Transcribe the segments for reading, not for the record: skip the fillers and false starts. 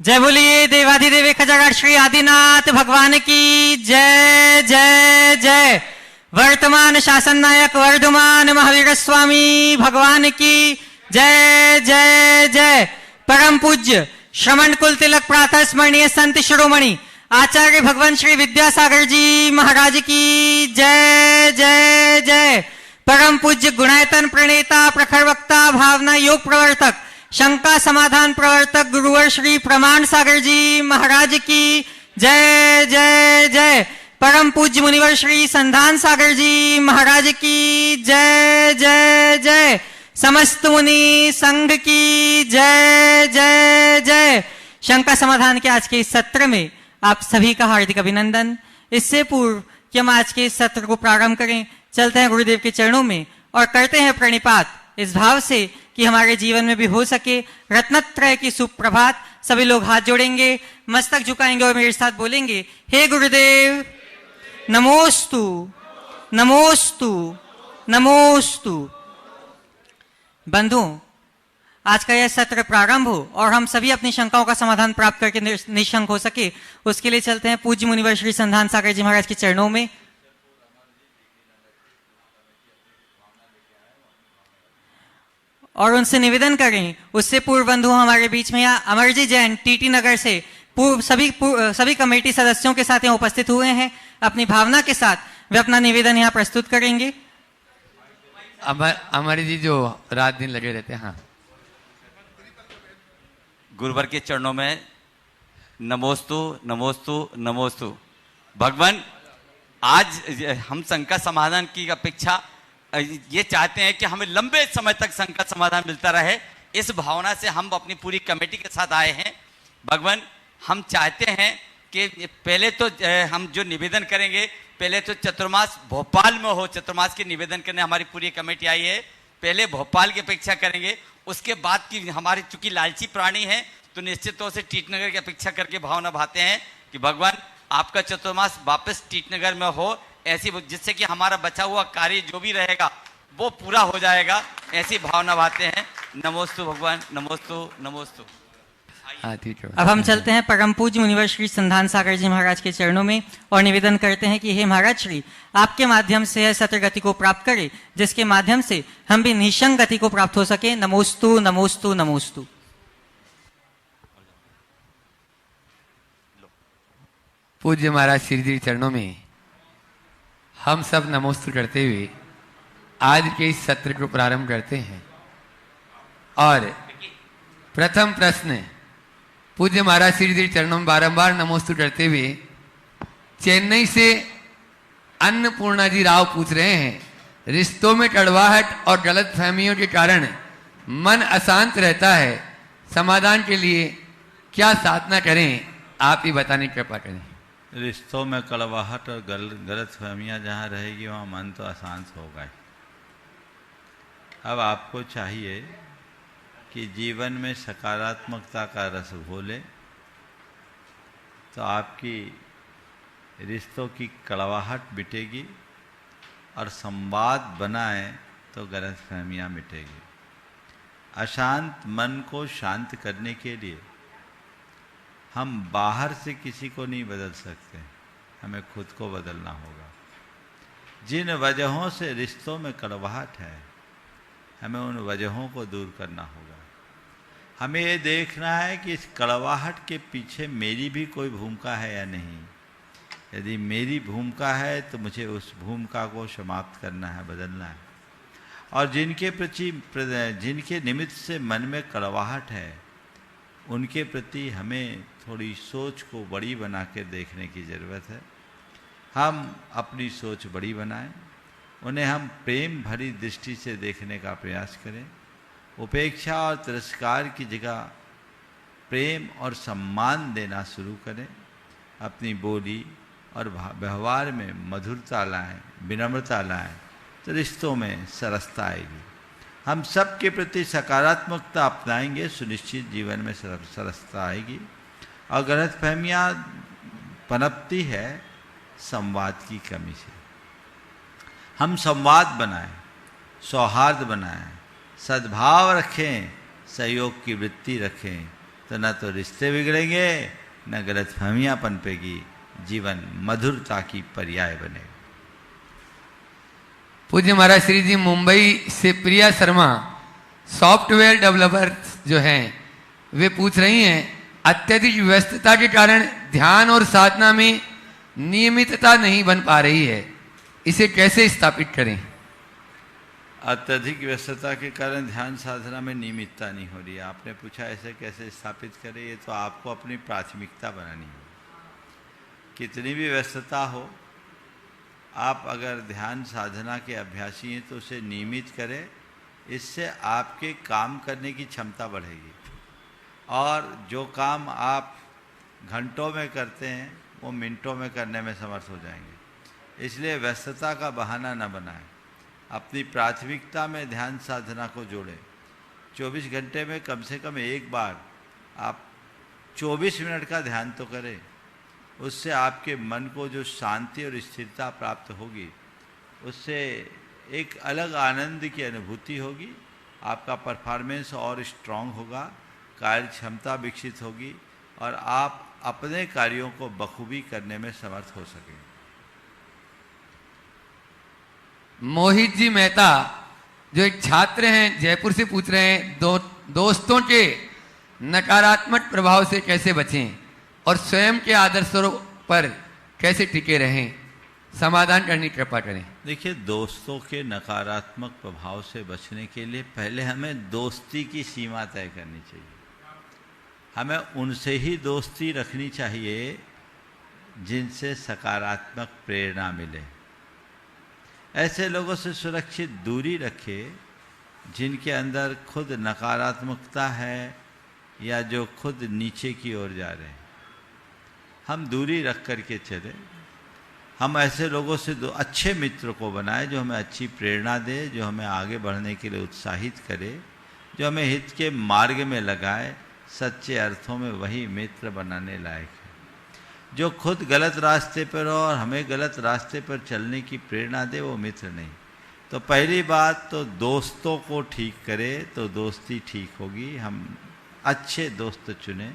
जय बोलिए देवाधिदेव खजागढ़ श्री आदिनाथ भगवान की जय जय जय। वर्तमान शासन नायक वर्धमान महावीर स्वामी भगवान की जय जय जय। परम पूज्य श्रवण कुल तिलक प्रातः स्मरणीय संत शिरोमणि आचार्य भगवान श्री विद्यासागर जी महाराज की जय जय जय। परम पूज्य गुणायतन प्रणेता प्रखर वक्ता भावना योग प्रवर्तक शंका समाधान प्रवर्तक गुरुवर श्री प्रमाण सागर जी महाराज की जय जय जय। परम पूज्य मुनिवर श्री संधान सागर जी महाराज की जय जय जय। समस्त मुनि संघ की जय जय जय। शंका समाधान के आज के इस सत्र में आप सभी का हार्दिक अभिनंदन। इससे पूर्व कि हम आज के इस सत्र को प्रारंभ करें, चलते हैं गुरुदेव के चरणों में और करते हैं प्रणिपात इस भाव से कि हमारे जीवन में भी हो सके रत्नत्रय की सुप्रभात। सभी लोग हाथ जोड़ेंगे, मस्तक झुकाएंगे और मेरे साथ बोलेंगे, हे गुरुदेव नमोस्तु नमोस्तु नमोस्तु। बंधुओं, आज का यह सत्र प्रारंभ हो और हम सभी अपनी शंकाओं का समाधान प्राप्त करके निशंक हो सके, उसके लिए चलते हैं पूज्य मुनिवर श्री संधान सागर जी महाराज के चरणों में और उनसे निवेदन करें। उससे पूर्व बंधु हमारे बीच में यहाँ अमरजी जैन टीटी नगर से सभी कमेटी सदस्यों के साथ यहाँ उपस्थित हुए हैं। अपनी भावना के साथ वे अपना निवेदन यहाँ प्रस्तुत करेंगे। अमर जी जो रात दिन लगे रहते हैं। हाँ, गुरुवर के चरणों में नमोस्तु नमोस्तु नमोस्तु। भगवान, आज हम शंका समाधान की अपेक्षा ये चाहते हैं कि हमें लंबे समय तक शंका समाधान मिलता रहे। इस भावना से हम अपनी पूरी कमेटी के साथ आए हैं। भगवान, हम चाहते हैं कि पहले तो हम जो निवेदन करेंगे, पहले तो चतुर्मास भोपाल में हो, चतुर्मास के निवेदन करने हमारी पूरी कमेटी आई है। पहले भोपाल की अपेक्षा करेंगे, उसके बाद की हमारी चूंकि लालची प्राणी है तो निश्चित तौर से टीटनगर की अपेक्षा करके भावना भाते हैं कि भगवान आपका चतुर्मास वापस टीटनगर में हो, ऐसी जिससे कि हमारा बचा हुआ कार्य जो भी रहेगा वो पूरा हो जाएगा, ऐसी भावना भाते हैं। नमोस्तु भगवान, नमोस्तु नमोस्तु। अब हम चलते हैं परम पूज्य मुनिवर श्री संधान सागर जी महाराज के चरणों में और निवेदन करते हैं कि हे महाराज श्री, आपके माध्यम से यह सत्र गति को प्राप्त करे, जिसके माध्यम से हम भी निशंक गति को प्राप्त हो सके। नमोस्तु नमोस्तु नमोस्तु। पूज्य महाराज श्री जी चरणों में हम सब नमोस्तु करते हुए आज के इस सत्र को प्रारंभ करते हैं। और प्रथम प्रश्न पूज्य महाराज श्री जी चरणों में बारंबार नमोस्तु करते हुए चेन्नई से अन्नपूर्णा जी राव पूछ रहे हैं, रिश्तों में कड़वाहट और गलत फहमियों के कारण मन अशांत रहता है, समाधान के लिए क्या साधना करें, आप ही बताने की कृपा करें। रिश्तों में कड़वाहट और गलत फहमियाँ जहाँ रहेगी वहाँ मन तो अशांत होगा। अब आपको चाहिए कि जीवन में सकारात्मकता का रस घोले तो आपकी रिश्तों की कड़वाहट मिटेगी और संवाद बनाए तो गलत फहमियाँ मिटेगी। अशांत मन को शांत करने के लिए हम बाहर से किसी को नहीं बदल सकते, हमें खुद को बदलना होगा। जिन वजहों से रिश्तों में कड़वाहट है, हमें उन वजहों को दूर करना होगा। हमें ये देखना है कि इस कड़वाहट के पीछे मेरी भी कोई भूमिका है या नहीं। यदि मेरी भूमिका है तो मुझे उस भूमिका को समाप्त करना है, बदलना है। और जिनके निमित्त से मन में कड़वाहट है, उनके प्रति हमें थोड़ी सोच को बड़ी बना के देखने की ज़रूरत है। हम अपनी सोच बड़ी बनाएं, उन्हें हम प्रेम भरी दृष्टि से देखने का प्रयास करें। उपेक्षा और तिरस्कार की जगह प्रेम और सम्मान देना शुरू करें। अपनी बोली और व्यवहार में मधुरता लाएं, विनम्रता लाएं, तो रिश्तों में सरसता आएगी। हम सब के प्रति सकारात्मकता अपनाएंगे, सुनिश्चित जीवन में सरसता आएगी। और गलतफहमियाँ पनपती है संवाद की कमी से। हम संवाद बनाएं, सौहार्द बनाएं, सद्भाव रखें, सहयोग की वृत्ति रखें तो न तो रिश्ते बिगड़ेंगे, न गलतफहमियां पनपेगी, जीवन मधुरता की पर्याय बनेगा। पूज्य महाराज श्री जी, मुंबई से प्रिया शर्मा सॉफ्टवेयर डेवलपर्स जो हैं वे पूछ रही हैं, अत्यधिक व्यस्तता के कारण ध्यान और साधना में नियमितता नहीं बन पा रही है, इसे कैसे स्थापित करें? अत्यधिक व्यस्तता के कारण ध्यान साधना में नियमितता नहीं हो रही है। आपने पूछा ऐसे कैसे स्थापित करें, ये तो आपको अपनी प्राथमिकता बनानी है। कितनी भी व्यस्तता हो, आप अगर ध्यान साधना के अभ्यासी हैं तो उसे नियमित करें। इससे आपके काम करने की क्षमता बढ़ेगी और जो काम आप घंटों में करते हैं वो मिनटों में करने में समर्थ हो जाएंगे। इसलिए व्यस्तता का बहाना न बनाएं, अपनी प्राथमिकता में ध्यान साधना को जोड़ें। 24 घंटे में कम से कम एक बार आप 24 मिनट का ध्यान तो करें। उससे आपके मन को जो शांति और स्थिरता प्राप्त होगी, उससे एक अलग आनंद की अनुभूति होगी। आपका परफॉर्मेंस और स्ट्रांग होगा, कार्य क्षमता विकसित होगी और आप अपने कार्यों को बखूबी करने में समर्थ हो सकेंगे। मोहित जी मेहता जो एक छात्र हैं, जयपुर से पूछ रहे हैं, दोस्तों के नकारात्मक प्रभाव से कैसे बचें और स्वयं के आदर्शों पर कैसे टिके रहें, समाधान करने की कृपा करें। देखिए, दोस्तों के नकारात्मक प्रभाव से बचने के लिए पहले हमें दोस्ती की सीमा तय करनी चाहिए। हमें उनसे ही दोस्ती रखनी चाहिए जिनसे सकारात्मक प्रेरणा मिले। ऐसे लोगों से सुरक्षित दूरी रखें जिनके अंदर खुद नकारात्मकता है या जो खुद नीचे की ओर जा रहे हैं। हम दूरी रख करके चले। हम ऐसे लोगों से अच्छे मित्र को बनाएं जो हमें अच्छी प्रेरणा दे, जो हमें आगे बढ़ने के लिए उत्साहित करे, जो हमें हित के मार्ग में लगाए। सच्चे अर्थों में वही मित्र बनाने लायक है। जो खुद गलत रास्ते पर हो और हमें गलत रास्ते पर चलने की प्रेरणा दे, वो मित्र नहीं। तो पहली बात तो दोस्तों को ठीक करे तो दोस्ती ठीक होगी। हम अच्छे दोस्त चुनें।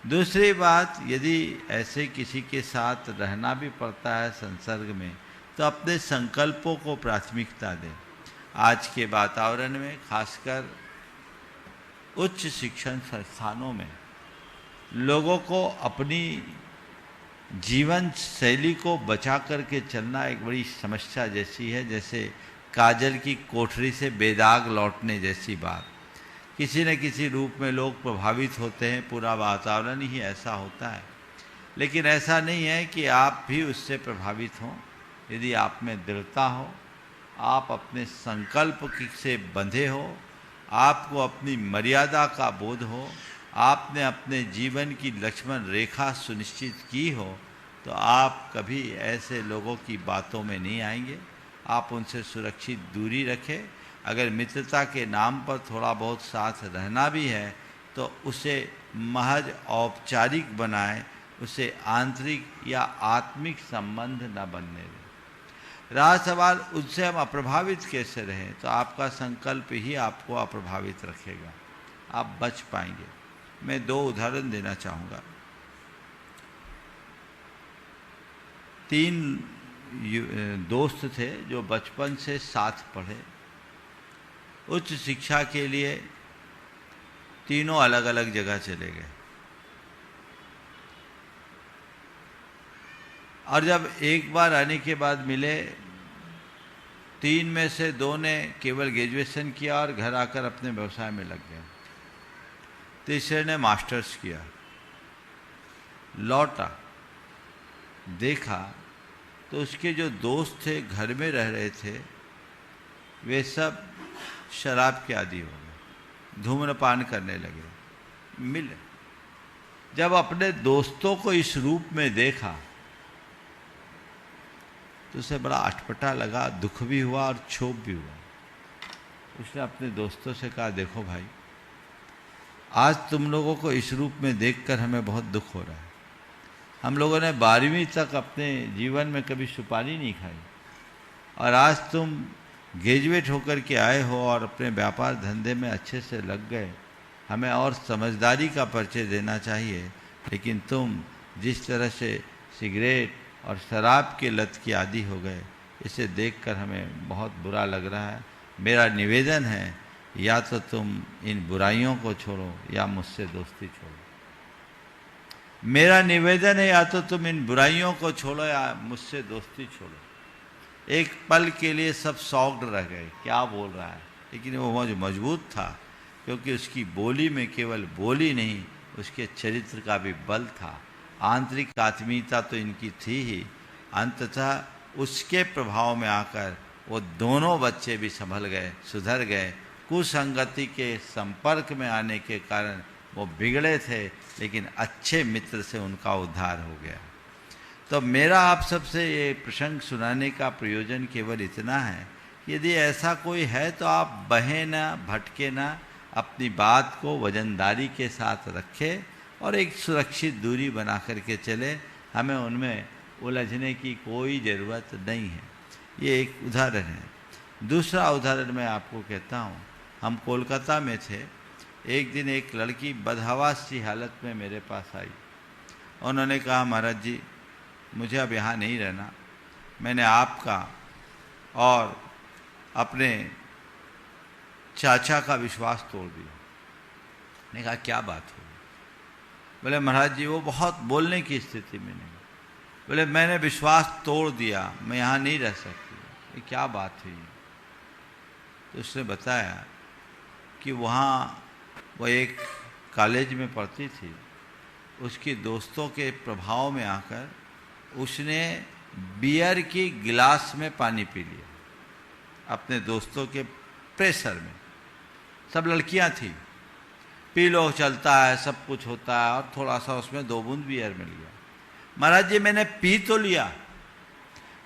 दूसरी बात, यदि ऐसे किसी के साथ रहना भी पड़ता है संसर्ग में, तो अपने संकल्पों को प्राथमिकता दें। आज के वातावरण में खासकर उच्च शिक्षण संस्थानों में लोगों को अपनी जीवन शैली को बचा करके चलना एक बड़ी समस्या जैसी है, जैसे काजल की कोठरी से बेदाग लौटने जैसी बात। किसी न किसी रूप में लोग प्रभावित होते हैं, पूरा वातावरण ही ऐसा होता है। लेकिन ऐसा नहीं है कि आप भी उससे प्रभावित हों। यदि आप में दृढ़ता हो, आप अपने संकल्प से बंधे हो, आपको अपनी मर्यादा का बोध हो, आपने अपने जीवन की लक्ष्मण रेखा सुनिश्चित की हो, तो आप कभी ऐसे लोगों की बातों में नहीं आएंगे। आप उनसे सुरक्षित दूरी रखें। अगर मित्रता के नाम पर थोड़ा बहुत साथ रहना भी है तो उसे महज औपचारिक बनाएं, उसे आंतरिक या आत्मिक संबंध न बनने दें। रहा सवाल उनसे हम अप्रभावित कैसे रहें, तो आपका संकल्प ही आपको अप्रभावित रखेगा, आप बच पाएंगे। मैं 2 उदाहरण देना चाहूँगा। 3 दोस्त थे जो बचपन से साथ पढ़े। उच्च शिक्षा के लिए तीनों अलग अलग जगह चले गए और जब एक बार आने के बाद मिले, 3 में से 2 ने केवल ग्रेजुएशन किया और घर आकर अपने व्यवसाय में लग गए। तीसरे ने मास्टर्स किया। लौटा, देखा तो उसके जो दोस्त थे, घर में रह रहे थे, वे सब शराब के आदी हो गए, धूम्रपान करने लगे। मिले, जब अपने दोस्तों को इस रूप में देखा तो उसे बड़ा अटपटा लगा, दुख भी हुआ और क्षोभ भी हुआ। उसने अपने दोस्तों से कहा, देखो भाई, आज तुम लोगों को इस रूप में देखकर हमें बहुत दुख हो रहा है। हम लोगों ने 12वीं तक अपने जीवन में कभी सुपारी नहीं खाई और आज तुम ग्रेजुएट होकर के आए हो और अपने व्यापार धंधे में अच्छे से लग गए। हमें और समझदारी का परिचय देना चाहिए। लेकिन तुम जिस तरह से सिगरेट और शराब की लत की आदी हो गए, इसे देखकर हमें बहुत बुरा लग रहा है। मेरा निवेदन है, या तो तुम इन बुराइयों को छोड़ो या मुझसे दोस्ती छोड़ो। मेरा निवेदन है, या तो तुम इन बुराइयों को छोड़ो या मुझसे दोस्ती छोड़ो। एक पल के लिए सब शॉक्ड रह गए, क्या बोल रहा है, लेकिन वो जो मजबूत था, क्योंकि उसकी बोली में केवल बोली नहीं, उसके चरित्र का भी बल था। आंतरिक आत्मीयता तो इनकी थी ही। अंततः उसके प्रभाव में आकर वो दोनों बच्चे भी संभल गए, सुधर गए। कुसंगति के संपर्क में आने के कारण वो बिगड़े थे, लेकिन अच्छे मित्र से उनका उद्धार हो गया। तो मेरा आप सबसे ये प्रसंग सुनाने का प्रयोजन केवल इतना है, यदि ऐसा कोई है तो आप बहें ना, भटके ना, अपनी बात को वजनदारी के साथ रखें और एक सुरक्षित दूरी बना करके चले। हमें उनमें उलझने की कोई ज़रूरत नहीं है। ये एक उदाहरण है। दूसरा उदाहरण मैं आपको कहता हूँ। हम कोलकाता में थे। एक दिन एक लड़की बदहवास सी हालत में मेरे पास आई। उन्होंने कहा, महाराज जी मुझे अब यहाँ नहीं रहना, मैंने आपका और अपने चाचा का विश्वास तोड़ दिया। मैंने कहा क्या बात हो? बोले महाराज जी वो बहुत बोलने की स्थिति में नहीं। बोले मैंने विश्वास तोड़ दिया, मैं यहाँ नहीं रह सकती। ये क्या बात हुई? तो उसने बताया कि वहाँ वो एक कॉलेज में पढ़ती थी, उसकी दोस्तों के प्रभाव में आकर उसने बियर की गिलास में पानी पी लिया, अपने दोस्तों के प्रेशर में। सब लड़कियां थी, पी लो चलता है, सब कुछ होता है, और थोड़ा सा उसमें 2 बूंद बियर मिल गया। महाराज जी मैंने पी तो लिया,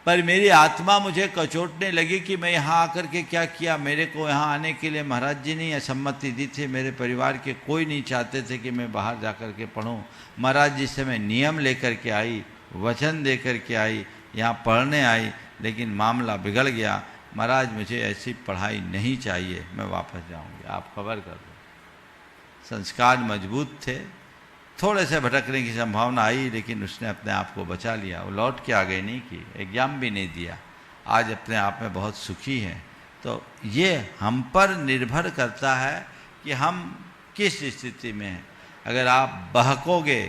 पर मेरी आत्मा मुझे कचोटने लगी कि मैं यहाँ आकर के क्या किया। मेरे को यहाँ आने के लिए महाराज जी ने असम्मति दी थी, मेरे परिवार के कोई नहीं चाहते थे कि मैं बाहर जा कर के पढ़ूँ। महाराज जी से मैं नियम लेकर के आई, वचन दे कर के आई, यहाँ पढ़ने आई, लेकिन मामला बिगड़ गया। महाराज मुझे ऐसी पढ़ाई नहीं चाहिए, मैं वापस जाऊँगी, आप खबर कर दो। संस्कार मजबूत थे, थोड़े से भटकने की संभावना आई, लेकिन उसने अपने आप को बचा लिया। वो लौट के आगे नहीं की, एग्जाम भी नहीं दिया, आज अपने आप में बहुत सुखी हैं। तो ये हम पर निर्भर करता है कि हम किस स्थिति में हैं। अगर आप बहकोगे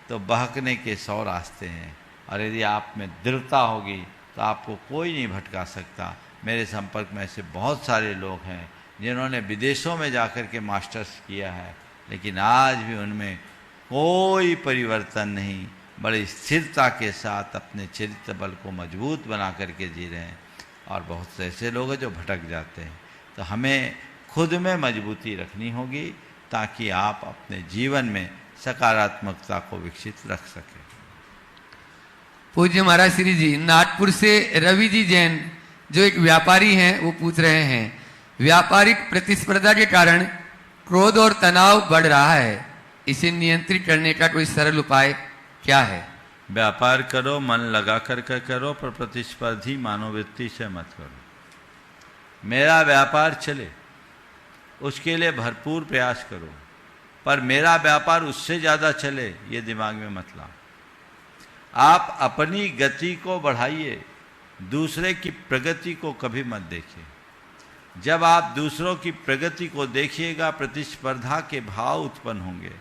तो बहकने के 100 रास्ते हैं, और यदि आप में दृढ़ता होगी तो आपको कोई नहीं भटका सकता। मेरे संपर्क में ऐसे बहुत सारे लोग हैं जिन्होंने विदेशों में जाकर के मास्टर्स किया है, लेकिन आज भी उनमें कोई परिवर्तन नहीं, बड़ी स्थिरता के साथ अपने चरित्र बल को मजबूत बना करके जी रहे हैं। और बहुत से ऐसे लोग हैं जो भटक जाते हैं। तो हमें खुद में मजबूती रखनी होगी ताकि आप अपने जीवन में सकारात्मकता को विकसित रख सकें। पूज्य महाराज श्री जी, नागपुर से रवि जी जैन जो एक व्यापारी हैं, वो पूछ रहे हैं, व्यापारिक प्रतिस्पर्धा के कारण क्रोध और तनाव बढ़ रहा है, इसे नियंत्रित करने का कोई सरल उपाय क्या है? व्यापार करो, मन लगा कर करो, पर प्रतिस्पर्धी मनोवृत्ति से मत करो। मेरा व्यापार चले उसके लिए भरपूर प्रयास करो, पर मेरा व्यापार उससे ज़्यादा चले ये दिमाग में मत लाओ। आप अपनी गति को बढ़ाइए, दूसरे की प्रगति को कभी मत देखिए। जब आप दूसरों की प्रगति को देखिएगा, प्रतिस्पर्धा के भाव उत्पन्न होंगे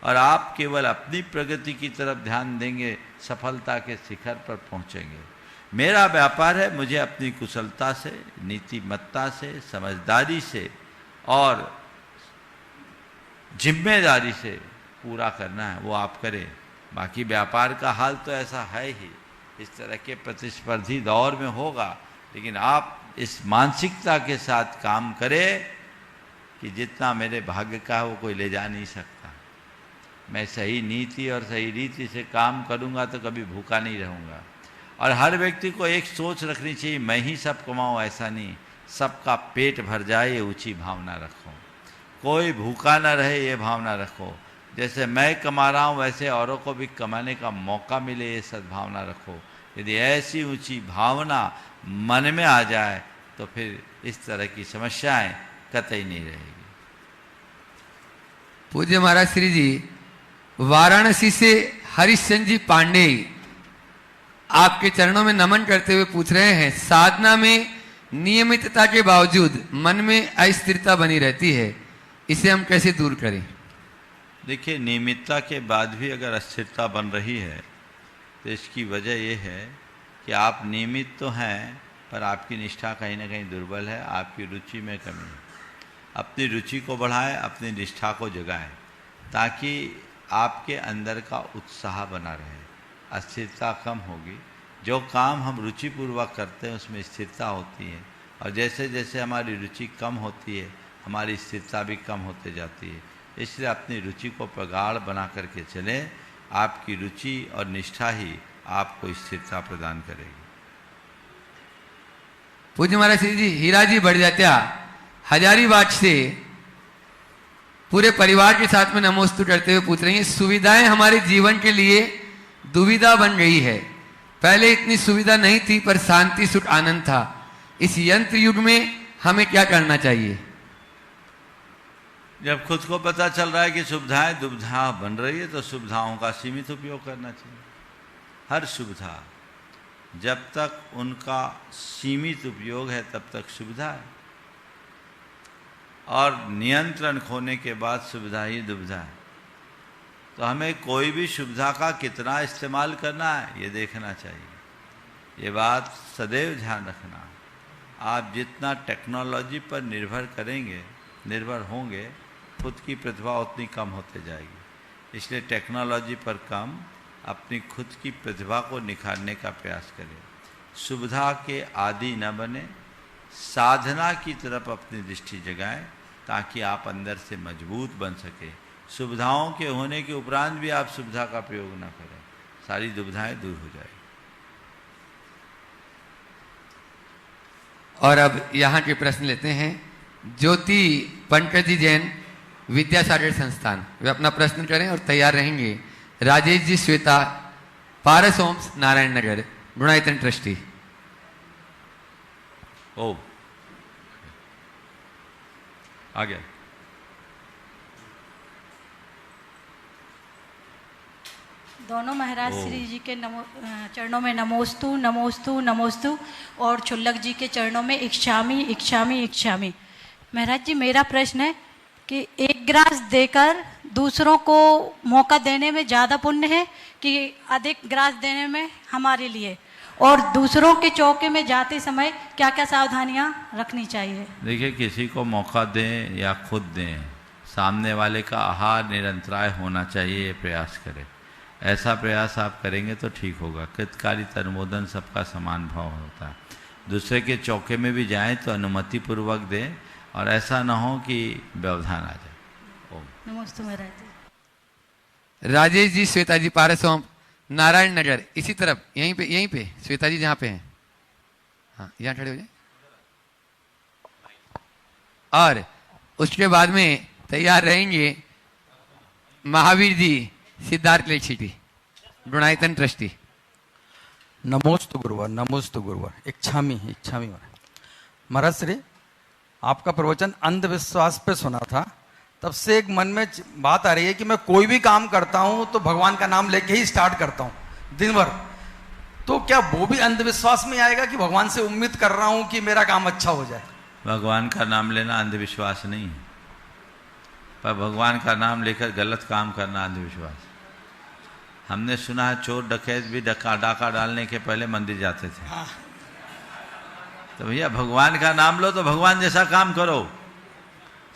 और आप केवल अपनी प्रगति की तरफ ध्यान देंगे, सफलता के शिखर पर पहुंचेंगे। मेरा व्यापार है, मुझे अपनी कुशलता से, नीतिमत्ता से, समझदारी से और जिम्मेदारी से पूरा करना है, वो आप करें। बाकी व्यापार का हाल तो ऐसा है ही, इस तरह के प्रतिस्पर्धी दौर में होगा, लेकिन आप इस मानसिकता के साथ काम करें कि जितना मेरे भाग्य का है वो कोई ले जा नहीं सकता। मैं सही नीति और सही रीति से काम करूंगा तो कभी भूखा नहीं रहूंगा। और हर व्यक्ति को एक सोच रखनी चाहिए, मैं ही सब कमाऊं, ऐसा नहीं, सबका पेट भर जाए ये ऊंची भावना रखो। कोई भूखा ना रहे ये भावना रखो। जैसे मैं कमा रहा हूँ वैसे औरों को भी कमाने का मौका मिले, ये सद्भावना रखो। यदि ऐसी ऊंची भावना मन में आ जाए तो फिर इस तरह की समस्याएं कतई नहीं रहेगी। पूज्य महाराज श्री जी, वाराणसी से हरिश्चंद्र जी पांडे आपके चरणों में नमन करते हुए पूछ रहे हैं, साधना में नियमितता के बावजूद मन में अस्थिरता बनी रहती है, इसे हम कैसे दूर करें? देखिए, नियमितता के बाद भी अगर अस्थिरता बन रही है तो इसकी वजह यह है कि आप नियमित तो हैं पर आपकी निष्ठा कहीं ना कहीं दुर्बल है, आपकी रुचि में कमी है। अपनी रुचि को बढ़ाएं, अपनी निष्ठा को जगाएं, ताकि आपके अंदर का उत्साह बना रहे। अस्थिरता कम होगी, जो काम हम रुचिपूर्वक करते हैं उसमें स्थिरता होती है, और जैसे जैसे हमारी रुचि कम होती है हमारी स्थिरता भी कम होते जाती है। इसलिए अपनी रुचि को प्रगाढ़ बना करके चलें, आपकी रुचि और निष्ठा ही आपको स्थिरता प्रदान करेगी। पूज्य महाराज श्री जी, हीरा जी बढ़ हजारीबाग से पूरे परिवार के साथ में नमोस्तु करते हुए पूछ रही हैं, सुविधाएं हमारे जीवन के लिए दुविधा बन गई है। पहले इतनी सुविधा नहीं थी पर शांति सुख आनंद था। इस यंत्र युग में हमें क्या करना चाहिए? जब खुद को पता चल रहा है कि सुविधाएं दुविधा बन रही है तो सुविधाओं का सीमित उपयोग करना चाहिए। हर सुविधा, जब तक उनका सीमित उपयोग है तब तक सुविधा है, और नियंत्रण खोने के बाद सुविधा ही दुविधा है। तो हमें कोई भी सुविधा का कितना इस्तेमाल करना है ये देखना चाहिए। ये बात सदैव ध्यान रखना। आप जितना टेक्नोलॉजी पर निर्भर होंगे खुद की प्रतिभा उतनी कम होते जाएगी। इसलिए टेक्नोलॉजी पर कम, अपनी खुद की प्रतिभा को निखारने का प्रयास करें। सुविधा के आदी न बने, साधना की तरफ अपनी दृष्टि जगाएं ताकि आप अंदर से मजबूत बन सके। सुविधाओं के होने के उपरांत भी आप सुविधा का प्रयोग न करें, सारी दुविधाएं दूर हो जाएगी। और अब यहाँ के प्रश्न लेते हैं। ज्योति पंकज जी जैन, विद्यासागर संस्थान, वे अपना प्रश्न करें और तैयार रहेंगे। राजेश जी श्वेता, पारस होम्स, नारायण नगर, गुणायतन ट्रस्टी। ओ आ गया। दोनों महाराज श्री जी के चरणों में नमोस्तु नमोस्तु नमोस्तु, और छुल्लक जी के चरणों में इच्छामी इच्छामी इच्छामी। महाराज जी, मेरा प्रश्न है कि एक ग्रास देकर दूसरों को मौका देने में ज़्यादा पुण्य है कि अधिक ग्रास देने में हमारे लिए, और दूसरों के चौके में जाते समय क्या क्या सावधानियां रखनी चाहिए? देखिए, किसी को मौका दें या खुद दें, सामने वाले का आहार निरंतराय होना चाहिए, ये प्रयास करें। ऐसा प्रयास आप करेंगे तो ठीक होगा। कृतकारी तनुमोदन सबका समान भाव होता है। दूसरे के चौके में भी जाएं तो अनुमति पूर्वक दें, और ऐसा ना हो कि व्यवधान आ जाए। नमस्ते महाराज जी। राजेश जी श्वेता जी, पारस होम, नारायण नगर, इसी तरफ यहीं पे श्वेता जी जहाँ पे हैं, हाँ यहाँ खड़े हो जाए। और उसके बाद में तैयार रहेंगे Mahavir ji, Siddharth lake city, Gunayatan trustee. नमोस्तु गुरुवर, नमोस्तु गुरुवर, इच्छामी इच्छामी। महाराज श्री, आपका प्रवचन अंधविश्वास पे सुना था, तब से एक मन में बात आ रही है कि मैं कोई भी काम करता हूं तो भगवान का नाम लेके ही स्टार्ट करता हूं दिन भर। तो क्या वो भी अंधविश्वास में आएगा कि भगवान से उम्मीद कर रहा हूं कि मेरा काम अच्छा हो जाए? भगवान का नाम लेना अंधविश्वास नहीं है, पर भगवान का नाम लेकर गलत काम करना अंधविश्वास। हमने सुना है चोर डकैत भी डाका डालने के पहले मंदिर जाते थे। तो भैया, भगवान का नाम लो तो भगवान जैसा काम करो,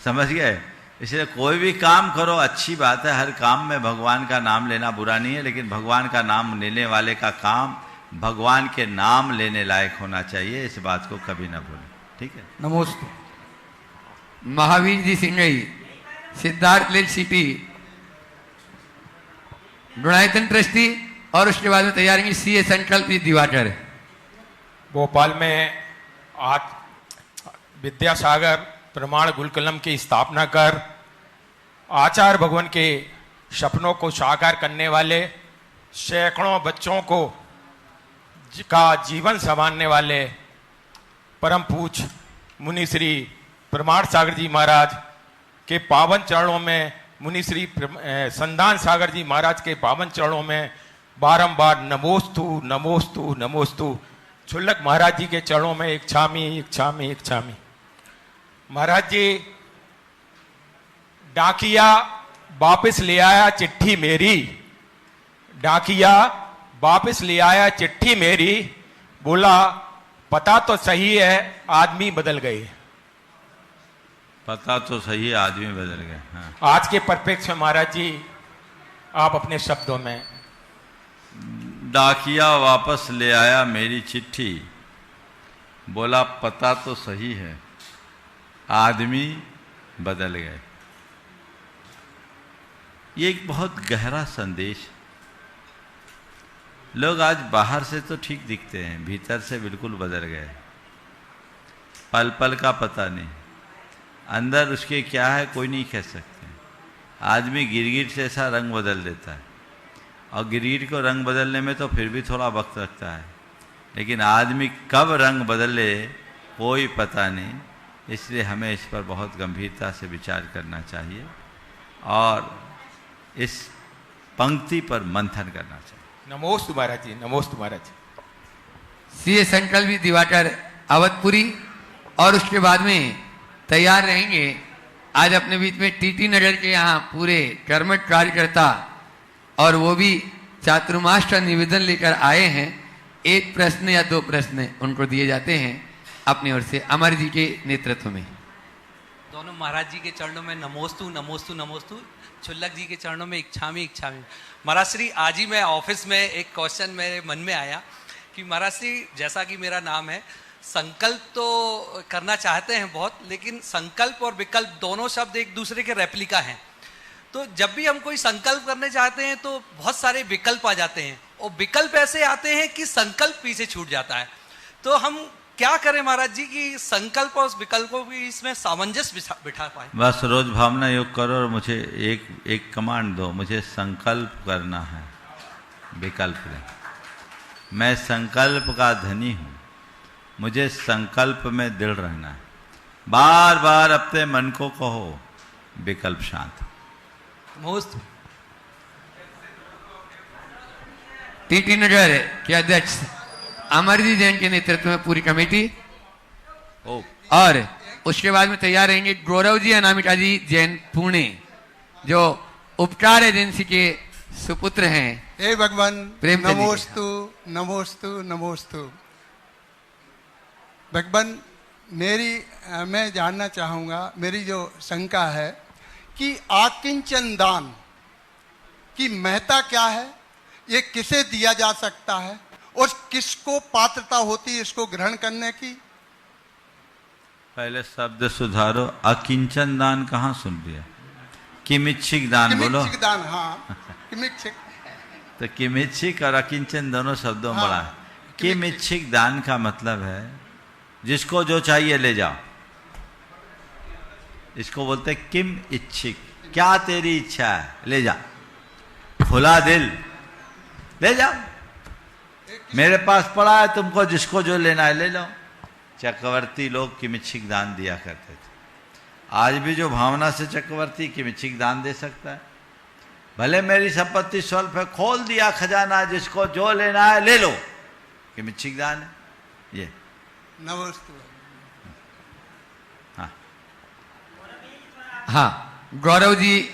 समझ गए? इसलिए कोई भी काम करो, अच्छी बात है, हर काम में भगवान का नाम लेना बुरा नहीं है, लेकिन भगवान का नाम लेने वाले का काम भगवान के नाम लेने लायक होना चाहिए। इस बात को कभी ना भूलें, ठीक है? नमोस्तु। Mahavir ji Singhai, Siddharth lake city, Gunayatan trustee, और उसके बाद में तैयार होंगे सीए संकल्प दिवाकर। भोपाल में आज विद्यासागर प्रमाण गुरुकुलम की स्थापना कर आचार्य भगवान के सपनों को साकार करने वाले, सैकड़ों बच्चों को का जीवन संवारने वाले परम पूज्य मुनि श्री प्रमाण सागर जी महाराज के पावन चरणों में मुनि श्री संधान सागर जी महाराज के पावन चरणों में बारंबार नमोस्तु नमोस्तु नमोस्तु। छुल्लक महाराज जी के चरणों में इच्छामी इच्छामी इच्छामी। महाराज जी, डाकिया वापस ले आया चिट्ठी मेरी, डाकिया वापस ले आया चिट्ठी मेरी, बोला पता तो सही है आदमी बदल गए। पता तो सही है आदमी बदल गए। हाँ। आज के परिप्रेक्ष्य में महाराज जी आप अपने शब्दों में। डाकिया वापस ले आया मेरी चिट्ठी, बोला पता तो सही है आदमी बदल गए। ये एक बहुत गहरा संदेश। लोग आज बाहर से तो ठीक दिखते हैं, भीतर से बिल्कुल बदल गए। पल पल का पता नहीं, अंदर उसके क्या है कोई नहीं कह सकते। आदमी गिरगिट से ऐसा रंग बदल देता है, और गिरगिट को रंग बदलने में तो फिर भी थोड़ा वक्त लगता है, लेकिन आदमी कब रंग बदले कोई पता नहीं। इसलिए हमें इस पर बहुत गंभीरता से विचार करना चाहिए और इस पंक्ति पर मंथन करना चाहिए। नमोस्तु महाराज जी, नमोस्तु महाराज जी। सीए संकल्प दिवाकर अवधपुरी, और उसके बाद में तैयार रहेंगे आज अपने बीच में टीटी नगर के यहाँ पूरे कर्मठ कार्यकर्ता, और वो भी चातुर्मास्य निवेदन लेकर आए हैं। एक प्रश्न या दो प्रश्न उनको दिए जाते हैं अपनी ओर से अमर जी के नेतृत्व में। दोनों महाराज जी के चरणों में नमोस्तु नमोस्तु नमोस्तु। छुल्लक जी के चरणों में इच्छामी इच्छामी। महाराज श्री, आज ही मैं ऑफिस में एक क्वेश्चन मेरे मन में आया कि महाराज श्री, जैसा कि मेरा नाम है, संकल्प तो करना चाहते हैं बहुत, लेकिन संकल्प और विकल्प दोनों शब्द एक दूसरे के रेप्लिका हैं। तो जब भी हम कोई संकल्प करने चाहते हैं तो बहुत सारे विकल्प आ जाते हैं, और विकल्प ऐसे आते हैं कि संकल्प पीछे छूट जाता है। तो हम क्या करें महाराज जी कि संकल्प और विकल्पों की इसमें सामंजस्य बिठा पाए? बस रोज भावना योग करो और मुझे एक कमांड दो, मुझे संकल्प करना है, विकल्प नहीं। मैं संकल्प का धनी हूं, मुझे संकल्प में दृढ़ रहना है। बार बार अपने मन को कहो विकल्प शांत। नमोस्तु। टीटी नगर के अध्यक्ष अमरजी जैन के नेतृत्व में पूरी कमेटी, और उसके बाद में तैयार रहेंगे गौरव जी अनामिका जी जैन पुणे, जो उपकार एजेंसी के सुपुत्र हैं। हे भगवान, प्रेमचंद जी। नमोस्तु नमोस्तु नमोस्तु। भगवान, मैं जानना चाहूँगा, मेरी जो शंका है कि आकिंचन दान की महत्ता क्या है, ये किसे दिया जा सकता है और किसको पात्रता होती है इसको ग्रहण करने की? पहले शब्द सुधारो, अकिंचन दान कहाँ सुन लिया? किमिच्छिक दान बोलो। किमिच्छिक दान, हाँ किमिच्छिक। तो किमिच्छिक और अकिंचन दोनों शब्दों में बड़ा है। किमिच्छिक दान का मतलब है जिसको जो चाहिए ले जाओ, इसको बोलते किम इच्छिक। क्या तेरी इच्छा है ले जा, खुला दिल ले जाओ, मेरे पास पड़ा है, तुमको जिसको जो लेना है ले लो। चक्रवर्ती लोग किमिच्छिक दान दिया करते थे। आज भी जो भावना से चक्रवर्ती किमिच्छिक दान दे सकता है। भले मेरी संपत्ति स्वल्प है, खोल दिया खजाना, जिसको जो लेना है ले लो, किमिच्छिक दान है ये। नमस्ते। हाँ हाँ, गौरव जी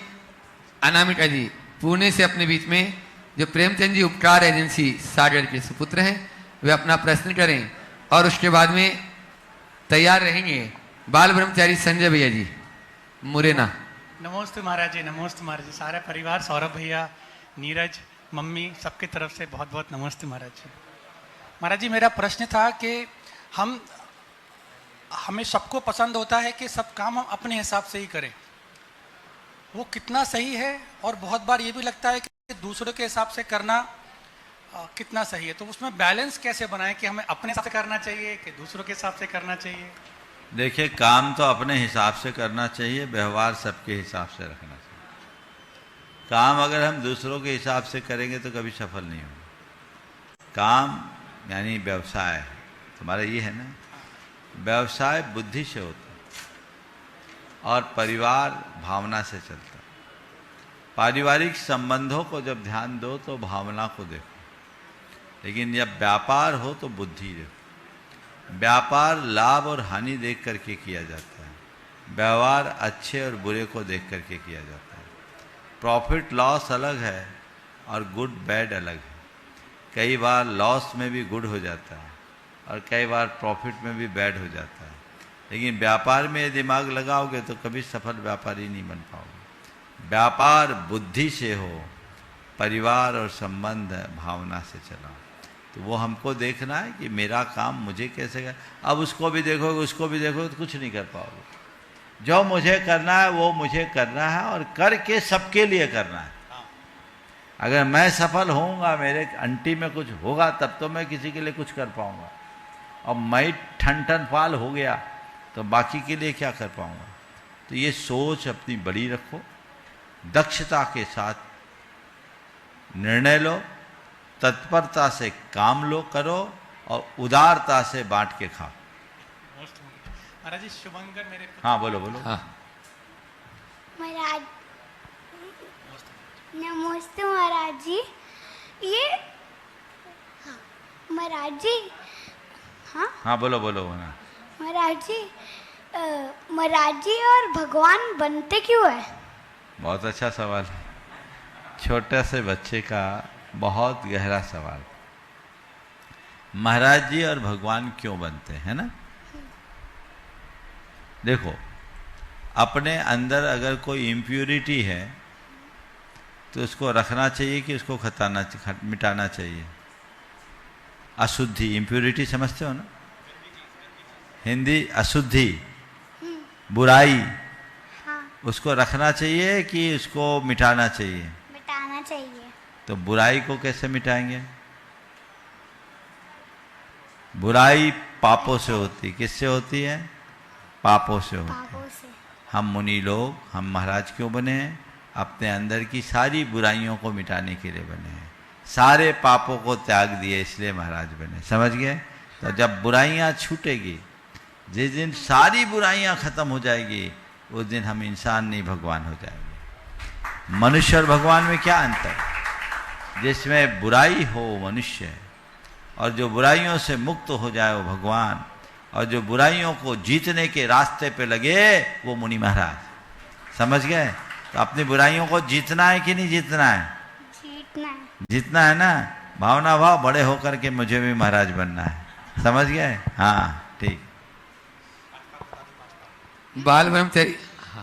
अनामिका जी पुणे से अपने बीच में, जो प्रेमचंद जी उपकार एजेंसी सागर के सुपुत्र हैं, वे अपना प्रश्न करें, और उसके बाद में तैयार रहेंगे बाल ब्रह्मचारी संजय भैया जी मुरैना। नमस्ते महाराज जी, नमस्ते महाराज जी। सारे परिवार, सौरभ भैया, नीरज, मम्मी, सबकी तरफ से बहुत बहुत नमस्ते महाराज जी। महाराज जी, मेरा प्रश्न था कि हमें सबको पसंद होता है कि सब काम हम अपने हिसाब से ही करें, वो कितना सही है? और बहुत बार ये भी लगता है कि दूसरों के हिसाब से करना कितना सही है? तो उसमें बैलेंस कैसे बनाएं कि हमें अपने हिसाब से करना चाहिए कि दूसरों के हिसाब से करना चाहिए? देखिए, काम तो अपने हिसाब से करना चाहिए, व्यवहार सबके हिसाब से रखना चाहिए। काम अगर हम दूसरों के हिसाब से करेंगे तो कभी सफल नहीं होगा। काम यानी व्यवसाय, तुम्हारा ये है ना, व्यवसाय बुद्धि से होता है और परिवार भावना से चलता है। पारिवारिक संबंधों को जब ध्यान दो तो भावना को देखो, लेकिन जब व्यापार हो तो बुद्धि देखो। व्यापार लाभ और हानि देख करके किया जाता है, व्यवहार अच्छे और बुरे को देख करके किया जाता है। प्रॉफिट लॉस अलग है और गुड बैड अलग है। कई बार लॉस में भी गुड हो जाता है और कई बार प्रॉफिट में भी बैड हो जाता है, लेकिन व्यापार में दिमाग लगाओगे तो कभी सफल व्यापारी नहीं बन पाओगे। व्यापार बुद्धि से हो, परिवार और संबंध भावना से चलाओ। तो वो हमको देखना है कि मेरा काम मुझे कैसे कर। अब उसको भी देखोगे उसको भी देखोगे तो कुछ नहीं कर पाओगे। जो मुझे करना है वो मुझे करना है और करके सबके लिए करना है। अगर मैं सफल होऊंगा, मेरे अंटी में कुछ होगा, तब तो मैं किसी के लिए कुछ कर पाऊंगा। और मैं ठन फाल हो गया तो बाकी के लिए क्या कर पाऊंगा। तो ये सोच अपनी बड़ी रखो, दक्षता के साथ निर्णय लो, तत्परता से काम लो करो और उदारता से बांट के खाओ। महाराज जी शुभंकर मेरे हाँ बोलो बोलो। हाँ महाराज नमस्ते महाराज जी। ये हाँ महाराज जी। हाँ हाँ बोलो बोलो ना महाराज जी। महाराज जी और भगवान बनते क्यों है? बहुत अच्छा सवाल है, छोटे से बच्चे का बहुत गहरा सवाल। महाराज जी और भगवान क्यों बनते हैं ना। देखो, अपने अंदर अगर कोई इम्प्यूरिटी है तो उसको रखना चाहिए कि उसको मिटाना चाहिए। अशुद्धि, इम्प्यूरिटी समझते हो ना, हिंदी अशुद्धि, बुराई, हाँ उसको रखना चाहिए कि उसको मिटाना चाहिए। मिटाना चाहिए। तो बुराई को कैसे मिटाएंगे। बुराई पापों से होती, किससे होती है, पापों से होती है। पापों से। हम मुनि लोग, हम महाराज क्यों बने हैं, अपने अंदर की सारी बुराइयों को मिटाने के लिए बने हैं। सारे पापों को त्याग दिए इसलिए महाराज बने, समझ गए। तो जब बुराइयां छूटेगी, जिस दिन सारी बुराइयां खत्म हो जाएगी, उस दिन हम इंसान नहीं भगवान हो जाएंगे। मनुष्य और भगवान में क्या अंतर, जिसमें बुराई हो मनुष्य और जो बुराइयों से मुक्त हो जाए वो भगवान, और जो बुराइयों को जीतने के रास्ते पे लगे वो मुनि महाराज। समझ गए। तो अपनी बुराइयों को जीतना है कि नहीं जीतना है, जीतना है। जीतना है ना। भावना भाव बड़े होकर के मुझे भी महाराज बनना है, समझ गए। हाँ ठीक। बाल ब्रह्मचारी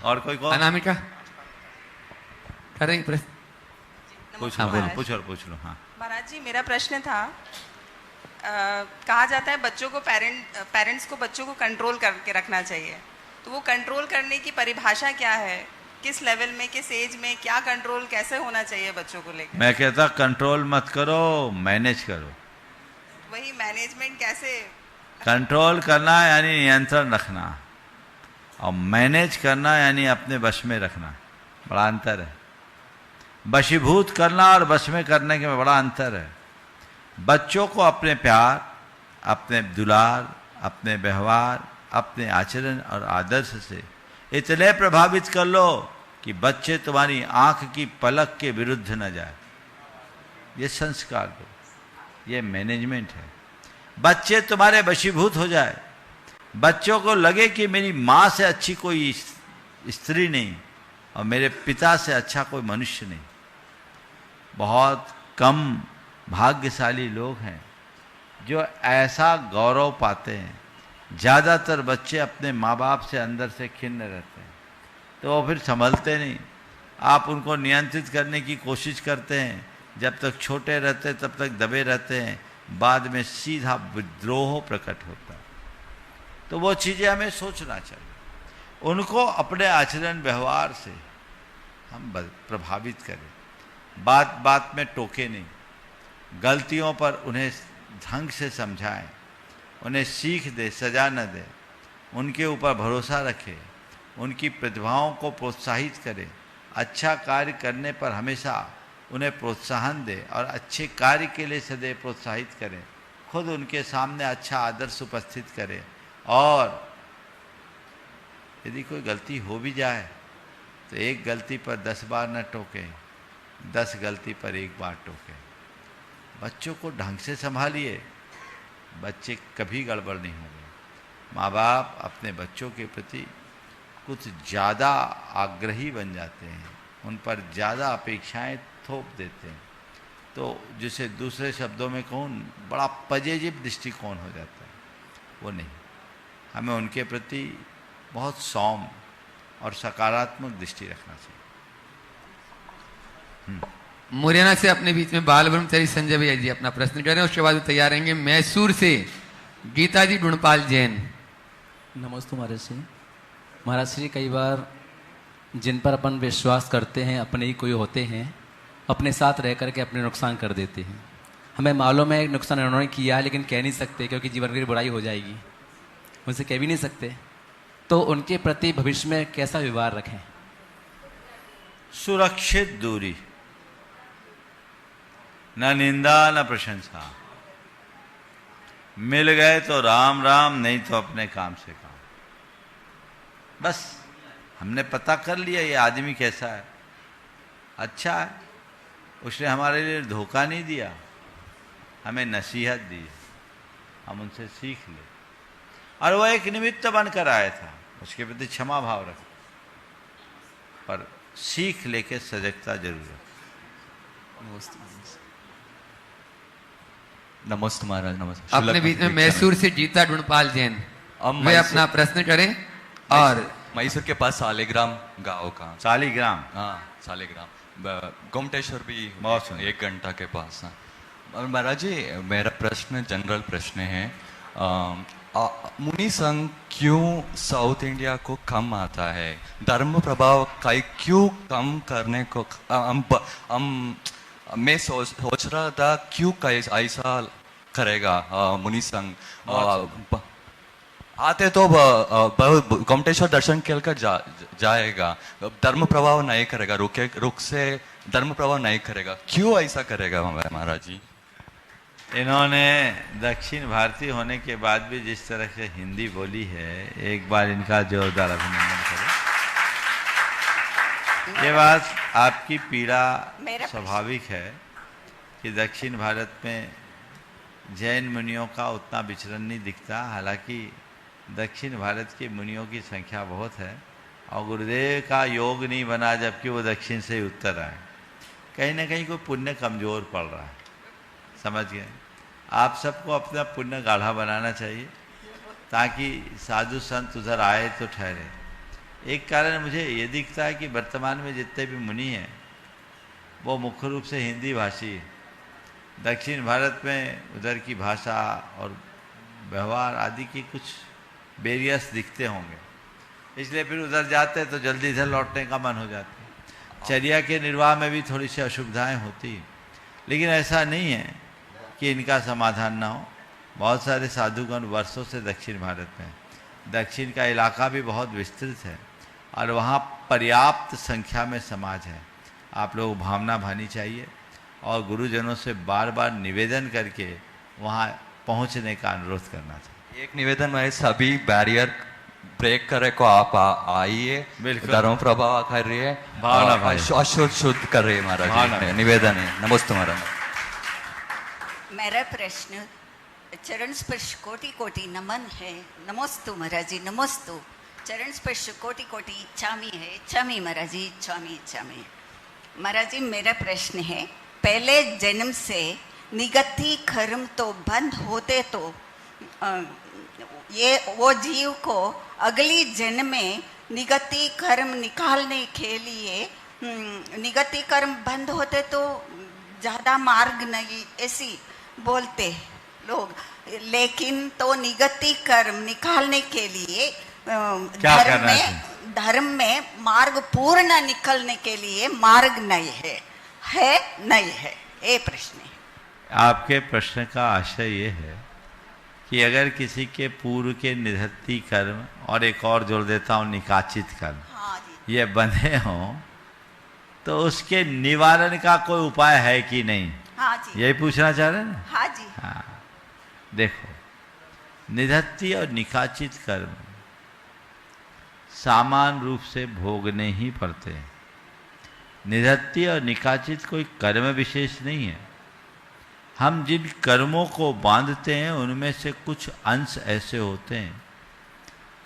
और कोई को अनामिका करेंगे प्रश्न। पूछ हाँ, लो, बोलो। पूछ और पूछ लो। हाँ महाराज जी मेरा प्रश्न था, कहा जाता है बच्चों को पेरेंट्स को बच्चों को कंट्रोल करके रखना चाहिए, तो वो कंट्रोल करने की परिभाषा क्या है, किस लेवल में, किस एज में क्या कंट्रोल कैसे होना चाहिए बच्चों को लेकर। मैं कहता कंट्रोल मत करो, मैनेज करो। वही मैनेजमेंट कैसे। कंट्रोल करना यानी नियंत्रण रखना, और मैनेज करना यानी अपने वश में रखना, बड़ा अंतर है। वशीभूत करना और वश में करने के में बड़ा अंतर है। बच्चों को अपने प्यार, अपने दुलार, अपने व्यवहार, अपने आचरण और आदर्श से इतने प्रभावित कर लो कि बच्चे तुम्हारी आंख की पलक के विरुद्ध न जाए। ये संस्कार दो, ये मैनेजमेंट है। बच्चे तुम्हारे वशीभूत हो जाए, बच्चों को लगे कि मेरी माँ से अच्छी कोई स्त्री नहीं और मेरे पिता से अच्छा कोई मनुष्य नहीं। बहुत कम भाग्यशाली लोग हैं जो ऐसा गौरव पाते हैं। ज़्यादातर बच्चे अपने माँ बाप से अंदर से खिन्न रहते हैं, तो वो फिर संभलते नहीं। आप उनको नियंत्रित करने की कोशिश करते हैं, जब तक छोटे रहते तब तक दबे रहते हैं, बाद में सीधा विद्रोह प्रकट होता है। तो वो चीज़ें हमें सोचना चाहिए। उनको अपने आचरण व्यवहार से हम प्रभावित करें, बात बात में टोके नहीं, गलतियों पर उन्हें ढंग से समझाएं, उन्हें सीख दे, सजा न दे, उनके ऊपर भरोसा रखें, उनकी प्रतिभाओं को प्रोत्साहित करें, अच्छा कार्य करने पर हमेशा उन्हें प्रोत्साहन दे और अच्छे कार्य के लिए सदैव प्रोत्साहित करें। खुद उनके सामने अच्छा आदर्श उपस्थित करें, और यदि कोई गलती हो भी जाए तो एक गलती पर 10 बार न टोकें, 10 गलती पर एक बार टोके। बच्चों को ढंग से संभालिए, बच्चे कभी गड़बड़ नहीं होंगे। माँ बाप अपने बच्चों के प्रति कुछ ज़्यादा आग्रही बन जाते हैं, उन पर ज़्यादा अपेक्षाएं थोप देते हैं, तो जिसे दूसरे शब्दों में कहूँ बड़ा पॉजिटिव दृष्टिकोण हो जाता है, वो नहीं। हमें उनके प्रति बहुत सौम्य और सकारात्मक दृष्टि रखना चाहिए। मुरैना से अपने बीच में बाल ब्रह्मचारी संजय भैया जी अपना प्रश्न करें, उसके बाद वो तैयार रहेंगे। मैसूर से गीता जी गुणपाल जैन। नमस्ते महाराज श्री। महाराज श्री, कई बार जिन पर अपन विश्वास करते हैं अपने ही कोई होते हैं, अपने साथ रह करके अपने नुकसान कर देते हैं। हमें मालूम है नुकसान उन्होंने किया है, लेकिन कह नहीं सकते क्योंकि जीवन की बुराई हो जाएगी, उनसे कह भी नहीं सकते। तो उनके प्रति भविष्य में कैसा व्यवहार रखें? सुरक्षित दूरी, न निंदा न प्रशंसा। मिल गए तो राम राम, नहीं तो अपने काम से काम। बस हमने पता कर लिया ये आदमी कैसा है, अच्छा है, उसने हमारे लिए धोखा नहीं दिया, हमें नसीहत दी, हम उनसे सीख ले। और वो एक निमित्त बनकर आया था, उसके प्रति क्षमा भाव रखो, पर सीख लेके सजगता जरूर रखो। नमस्ते महाराज। नमस्ते। अपने बीच में मैसूर से गीता गुणपाल जैन, वे अपना प्रश्न करें। और मैसूर के पास सालिग्राम गांव का। सालिग्राम? हाँ, सालिग्राम। गोमटेश्वर भी बहुत सुंदर, 1 घंटा के पास है। महाराज जी, मेरा प्रश्न जनरल प्रश्न है, मुनि संघ क्यों साउथ इंडिया को कम आता है? धर्म प्रभाव क्यों कम करने को मैं सोच रहा था क्यों ऐसा करेगा मुनि संघ? आते तो गोमटेश्वर दर्शन कर जाएगा, धर्म प्रभाव नहीं करेगा, रुक से धर्म प्रभाव नहीं करेगा, क्यों ऐसा करेगा महाराज जी? इन्होंने दक्षिण भारतीय होने के बाद भी जिस तरह से हिंदी बोली है, एक बार इनका जोरदार अभिनंदन करें। ये बात आपकी पीड़ा स्वाभाविक है कि दक्षिण भारत में जैन मुनियों का उतना विचरण नहीं दिखता, हालांकि दक्षिण भारत के मुनियों की संख्या बहुत है और गुरुदेव का योग नहीं बना जबकि वो दक्षिण से ही उत्तर आए। कहीं ना कहीं कोई पुण्य कमज़ोर पड़ रहा है, समझ गए? आप सबको अपना पुण्य गाढ़ा बनाना चाहिए ताकि साधु संत उधर आए तो ठहरे। एक कारण मुझे ये दिखता है कि वर्तमान में जितने भी मुनि हैं वो मुख्य रूप से हिंदी भाषी है। दक्षिण भारत में उधर की भाषा और व्यवहार आदि की कुछ बेरियस दिखते होंगे, इसलिए फिर उधर जाते हैं तो जल्दी इधर लौटने का मन हो जाता है। चर्या के निर्वाह में भी थोड़ी सी असुविधाएं होती हैं, लेकिन ऐसा नहीं है कि इनका समाधान ना हो। बहुत सारे साधुगण वर्षों से दक्षिण भारत में, दक्षिण का इलाका भी बहुत विस्तृत है और वहाँ पर्याप्त संख्या में समाज है। आप लोग भावना भानी चाहिए और गुरुजनों से बार बार निवेदन करके वहाँ पहुँचने का अनुरोध करना चाहिए। एक निवेदन है, सभी बैरियर ब्रेक करे को आप आइए, धर्म प्रभाव कर रही है, भावना शुद्ध कर रही है महाराज, निवेदन है। नमस्ते महाराज। मेरा प्रश्न चरण स्पर्श कोटि कोटि नमन है। नमोस्तु महाराज जी, नमोस्तु। चरण स्पर्श कोटि कोटि इच्छामी है, इच्छामी महाराज जी, इच्छामी इच्छामी। महाराज जी, मेरा प्रश्न है, पहले जन्म से निगति कर्म तो बंद होते तो ये वो जीव को अगली जन्म में निगति कर्म निकालने के लिए निगति कर्म बंद होते तो ज़्यादा मार्ग नहीं, ऐसी बोलते लोग, लेकिन तो निगति कर्म निकालने के लिए धर्म में मार्ग पूर्ण निकलने के लिए मार्ग नहीं है नहीं है? ये प्रश्न है। आपके प्रश्न का आशय ये है कि अगर किसी के पूर्व के निधत्ती कर्म और एक और जोड़ देता हूँ निकाचित कर्म, ये बंधे हों तो उसके निवारण का कोई उपाय है कि नहीं? हाँ जी। यही पूछना चाह रहे हैं? हाँ जी। हाँ, देखो, निधत्ती और निकाचित कर्म समान रूप से भोगने ही पड़ते हैं। निधत्ती और निकाचित कोई कर्म विशेष नहीं है। हम जिन कर्मों को बांधते हैं उनमें से कुछ अंश ऐसे होते हैं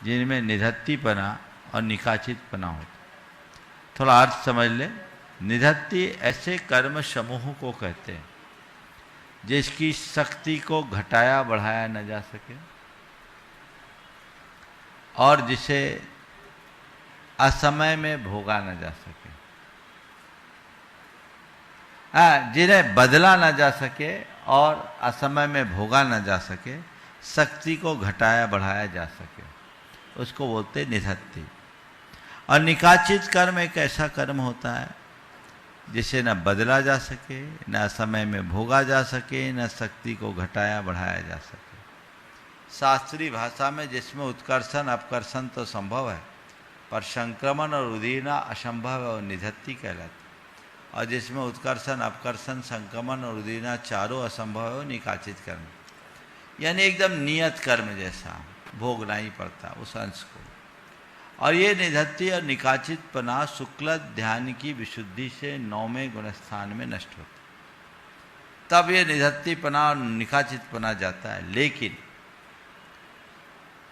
जिनमें निधत्तीपना और निकाचितपना होता है। थोड़ा अर्थ समझ ले। निधत्ती ऐसे कर्म समूह को कहते हैं जिसकी शक्ति को घटाया बढ़ाया न जा सके और जिसे असमय में भोगा न जा सके, जिन्हें बदला न जा सके और असमय में भोगा न जा सके, शक्ति को घटाया बढ़ाया जा सके, उसको बोलते हैं निधत्ती। और निकाचित कर्म एक ऐसा कर्म होता है जिसे न बदला जा सके, न समय में भोगा जा सके, न शक्ति को घटाया बढ़ाया जा सके। शास्त्रीय भाषा में जिसमें उत्कर्षण अपकर्षण तो संभव है पर संक्रमण और उदीर्णा असंभव है और निधत्ती कहलाती। और जिसमें उत्कर्षण अपकर्षण संक्रमण और उदीर्णा चारों असंभव है वो निकाचित कर्म, यानी एकदम नियत कर्म जैसा भोगना ही पड़ता उस अंश को। और ये निधत्ती और निकाचितपना शुक्ल ध्यान की विशुद्धि से 9वें गुणस्थान में नष्ट होता, तब ये निधत्तीपना और निकाचितपना जाता है। लेकिन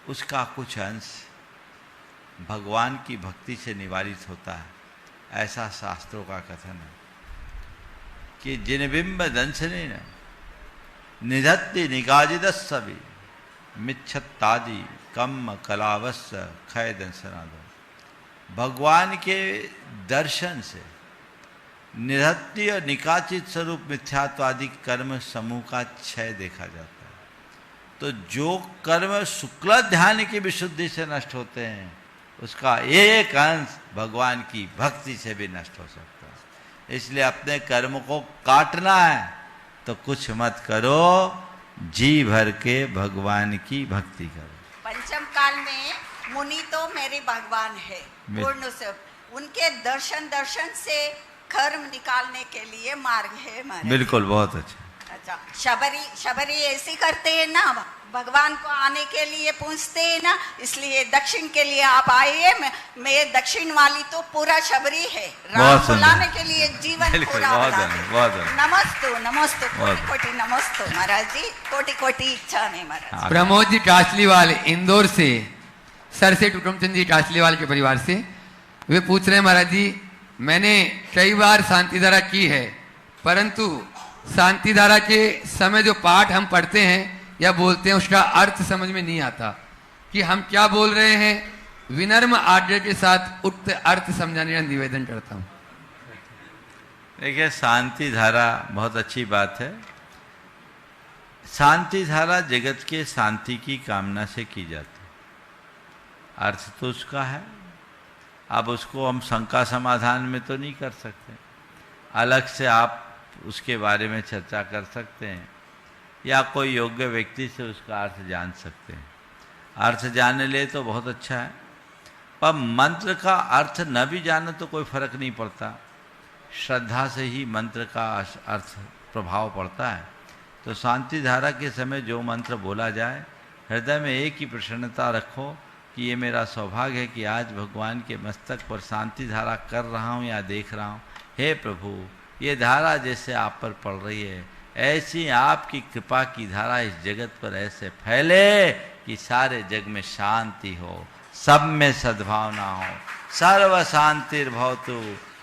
उसका कुछ अंश भगवान की भक्ति से निवारित होता है, ऐसा शास्त्रों का कथन है कि जिनबिंब दंशनेन निधत्ति निगाजित सभी मिच्छत्तादि कम कलावस्य खय दंशनादो। भगवान के दर्शन से निधत्ति और निकाचित स्वरूप मिथ्यात्वादि कर्म समूह का क्षय देखा जाता है। तो जो कर्म शुक्ल ध्यान की विशुद्धि से नष्ट होते हैं उसका एक अंश भगवान की भक्ति से भी नष्ट हो सकता है। इसलिए अपने कर्म को काटना है तो कुछ मत करो, जी भर के भगवान की भक्ति करो। पंचम काल में मुनि तो मेरे भगवान है पूर्ण से, उनके दर्शन से कर्म निकालने के लिए मार्ग है हमारे। बिल्कुल, बहुत अच्छा। अच्छा, शबरी ऐसी करते हैं ना, भगवान को आने के लिए पूछते हैं ना, इसलिए दक्षिण के लिए आप आइए। मैं दक्षिण वाली तो पूरा शबरी है, राम बुलाने के लिए जीवन पूरा नमस्तु नमस्तु कोटि कोटि नमस्तु महाराज जी, कोटि कोटि इच्छा में महाराज। प्रमोद जी टासलीवाल इंदौर से, सर से टुकमचंद जी टासलीवाल के परिवार से, वे पूछ रहे हैं महाराज जी, मैंने कई बार शांति धारा की है परंतु शांति धारा के समय जो पाठ हम पढ़ते हैं या बोलते हैं उसका अर्थ समझ में नहीं आता कि हम क्या बोल रहे हैं। विनम्र आदर के साथ उक्त अर्थ समझाने का निवेदन करता हूँ। देखिए, शांति धारा बहुत अच्छी बात है। शांति धारा जगत के शांति की कामना से की जाती है, अर्थ तो उसका है। अब उसको हम शंका समाधान में तो नहीं कर सकते, अलग से आप उसके बारे में चर्चा कर सकते हैं या कोई योग्य व्यक्ति से उसका अर्थ जान सकते हैं। अर्थ जानने ले तो बहुत अच्छा है, पर मंत्र का अर्थ न भी जाने तो कोई फर्क नहीं पड़ता। श्रद्धा से ही मंत्र का अर्थ प्रभाव पड़ता है। तो शांति धारा के समय जो मंत्र बोला जाए, हृदय में एक ही प्रसन्नता रखो कि ये मेरा सौभाग्य है कि आज भगवान के मस्तक पर शांति धारा कर रहा हूँ या देख रहा हूँ। हे प्रभु, ये धारा जैसे आप पर पड़ रही है ऐसी आपकी कृपा की धारा इस जगत पर ऐसे फैले कि सारे जग में शांति हो, सब में सद्भावना हो। सर्व शांतिर्भवतु,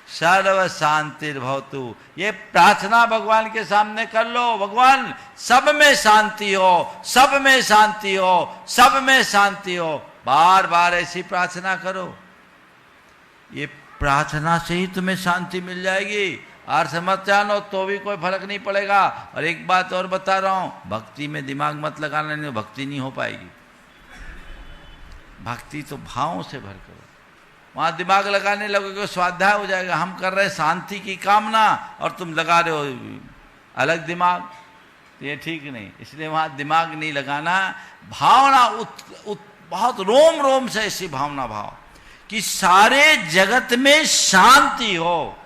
सर्व शांतिर्भवतु, ये प्रार्थना भगवान के सामने कर लो। भगवान सब में शांति हो, सब में शांति हो, सब में शांति हो। बार बार ऐसी प्रार्थना करो, ये प्रार्थना से ही तुम्हें शांति मिल जाएगी। अर्थ मत जानो तो भी कोई फर्क नहीं पड़ेगा। और एक बात और बता रहा हूं, भक्ति में दिमाग मत लगाना, नहीं भक्ति नहीं हो पाएगी। भक्ति तो भावों से भर करो, वहां दिमाग लगाने लगोगे स्वाध्याय हो जाएगा। हम कर रहे शांति की कामना और तुम लगा रहे हो अलग दिमाग, तो ये ठीक नहीं। इसलिए वहां दिमाग नहीं लगाना, भावना बहुत रोम रोम से ऐसी भावना भाव कि सारे जगत में शांति हो।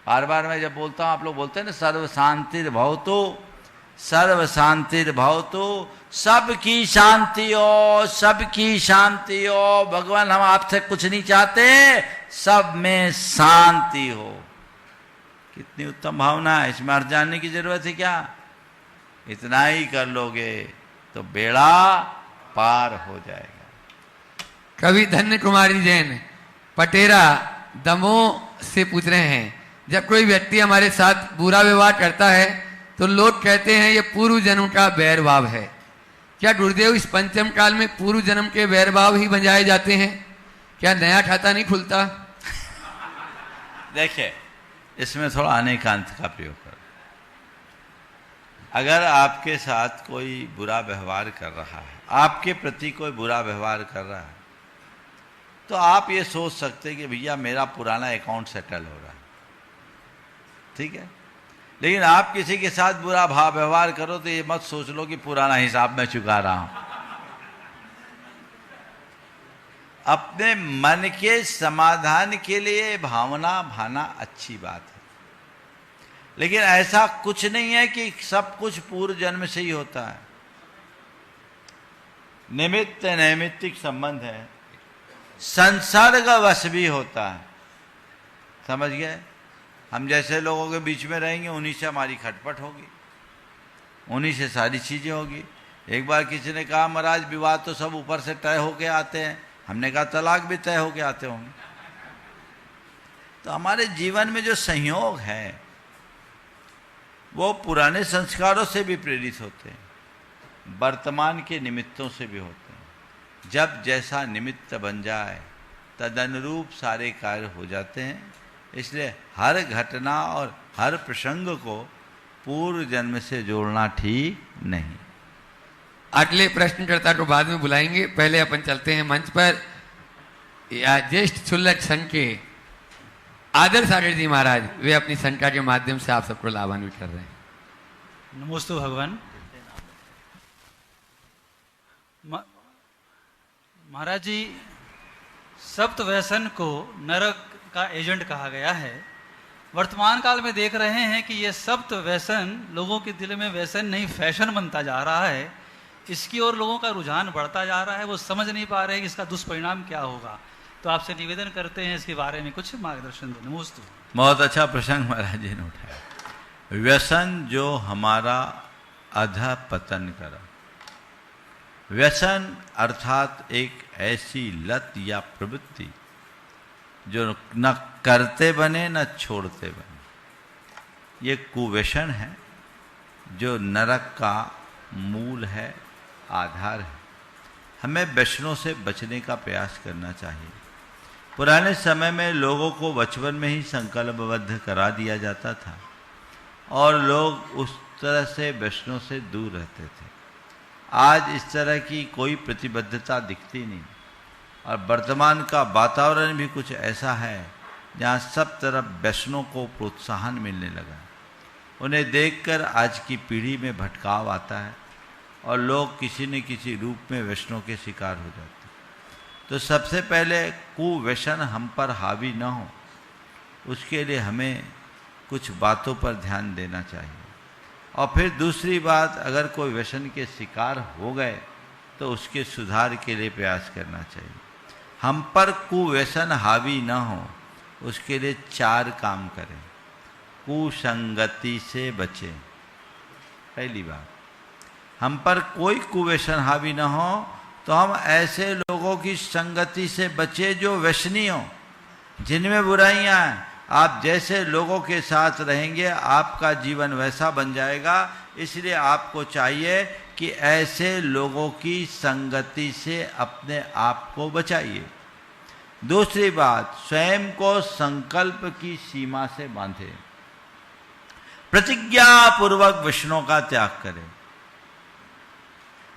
बार बार मैं जब बोलता हूँ, आप लोग बोलते हैं ना सर्व शांतिर्भवतु, सर्व शांतिर्भवतु, सबकी शांति हो, सबकी शांति हो। भगवान हम आपसे कुछ नहीं चाहते, सब में शांति हो। कितनी उत्तम भावना है, इसमें अर्थ जानने की जरूरत है क्या? इतना ही कर लोगे तो बेड़ा पार हो जाएगा। कवि धन्य कुमारी जैन पटेरा दमोह से पूछ रहे हैं, जब कोई व्यक्ति हमारे साथ बुरा व्यवहार करता है तो लोग कहते हैं ये पूर्व जन्म का बैर भाव है। क्या गुरुदेव इस पंचम काल में पूर्व जन्म के बैर भाव ही बंजाए जाते हैं? क्या नया खाता नहीं खुलता? देखिए, इसमें थोड़ा अनेकांत का प्रयोग करो। अगर आपके साथ कोई बुरा व्यवहार कर रहा है, आपके प्रति कोई बुरा व्यवहार कर रहा है, तो आप ये सोच सकते हैं कि भैया मेरा पुराना अकाउंट सेटल हो रहा है, ठीक है। लेकिन आप किसी के साथ बुरा भाव व्यवहार करो तो ये मत सोच लो कि पुराना हिसाब मैं चुका रहा हूं। अपने मन के समाधान के लिए भावना भाना अच्छी बात है, लेकिन ऐसा कुछ नहीं है कि सब कुछ पूर्व जन्म से ही होता है। निमित्त नैमित्तिक संबंध है, संसर्गवश भी होता है, समझ गए। हम जैसे लोगों के बीच में रहेंगे उन्हीं से हमारी खटपट होगी, उन्हीं से सारी चीजें होगी। एक बार किसी ने कहा महाराज विवाद तो सब ऊपर से तय होके आते हैं, हमने कहा तलाक भी तय होके आते होंगे। तो हमारे जीवन में जो संयोग है वो पुराने संस्कारों से भी प्रेरित होते हैं, वर्तमान के निमित्तों से भी होते हैं। जब जैसा निमित्त बन जाए तदनुरूप सारे कार्य हो जाते हैं। इसलिए हर घटना और हर प्रसंग को पूर्व जन्म से जोड़ना ठीक नहीं। अगले प्रश्नकर्ता को बाद में बुलाएंगे, पहले अपन चलते हैं मंच पर। ज्येष्ठ क्षुल्लक संघ के आदर सागर जी महाराज, वे अपनी संख्या के माध्यम से आप सबको लाभान्वित कर रहे हैं। नमोस्तु भगवान। महाराज जी, सप्त व्यसन को नरक का एजेंट कहा गया है। वर्तमान काल में देख रहे हैं कि ये सप्त व्यसन लोगों के दिल में व्यसन नहीं फैशन बनता जा रहा है। इसकी ओर लोगों का रुझान बढ़ता जा रहा है, वो समझ नहीं पा रहे कि इसका दुष्परिणाम क्या होगा। तो आपसे निवेदन करते हैं इसके बारे में कुछ मार्गदर्शन दें। नमस्ते। बहुत अच्छा प्रसंग महाराज जी ने उठाया। व्यसन जो हमारा अधपतन करा, व्यसन अर्थात एक ऐसी लत या प्रवृत्ति जो न करते बने न छोड़ते बने, ये कुव्यसन है जो नरक का मूल है, आधार है। हमें व्यसनों से बचने का प्रयास करना चाहिए। पुराने समय में लोगों को बचपन में ही संकल्पबद्ध करा दिया जाता था और लोग उस तरह से व्यसनों से दूर रहते थे। आज इस तरह की कोई प्रतिबद्धता दिखती नहीं और वर्तमान का वातावरण भी कुछ ऐसा है जहाँ सब तरफ व्यसनों को प्रोत्साहन मिलने लगा। उन्हें देखकर आज की पीढ़ी में भटकाव आता है और लोग किसी न किसी रूप में व्यसनों के शिकार हो जाते हैं। तो सबसे पहले कुव्यसन हम पर हावी न हो, उसके लिए हमें कुछ बातों पर ध्यान देना चाहिए। और फिर दूसरी बात, अगर कोई व्यसन के शिकार हो गए तो उसके सुधार के लिए प्रयास करना चाहिए। हम पर कुव्यसन हावी न हो उसके लिए 4 काम करें। कुसंगति से बचें, पहली बात। हम पर कोई कुव्यसन हावी न हो तो हम ऐसे लोगों की संगति से बचे जो व्यसनी हो, जिनमें बुराइयां हैं। आप जैसे लोगों के साथ रहेंगे आपका जीवन वैसा बन जाएगा। इसलिए आपको चाहिए कि ऐसे लोगों की संगति से अपने आप को बचाइए। दूसरी बात, स्वयं को संकल्प की सीमा से बांधे, प्रतिज्ञा पूर्वक व्यसनों का त्याग करें।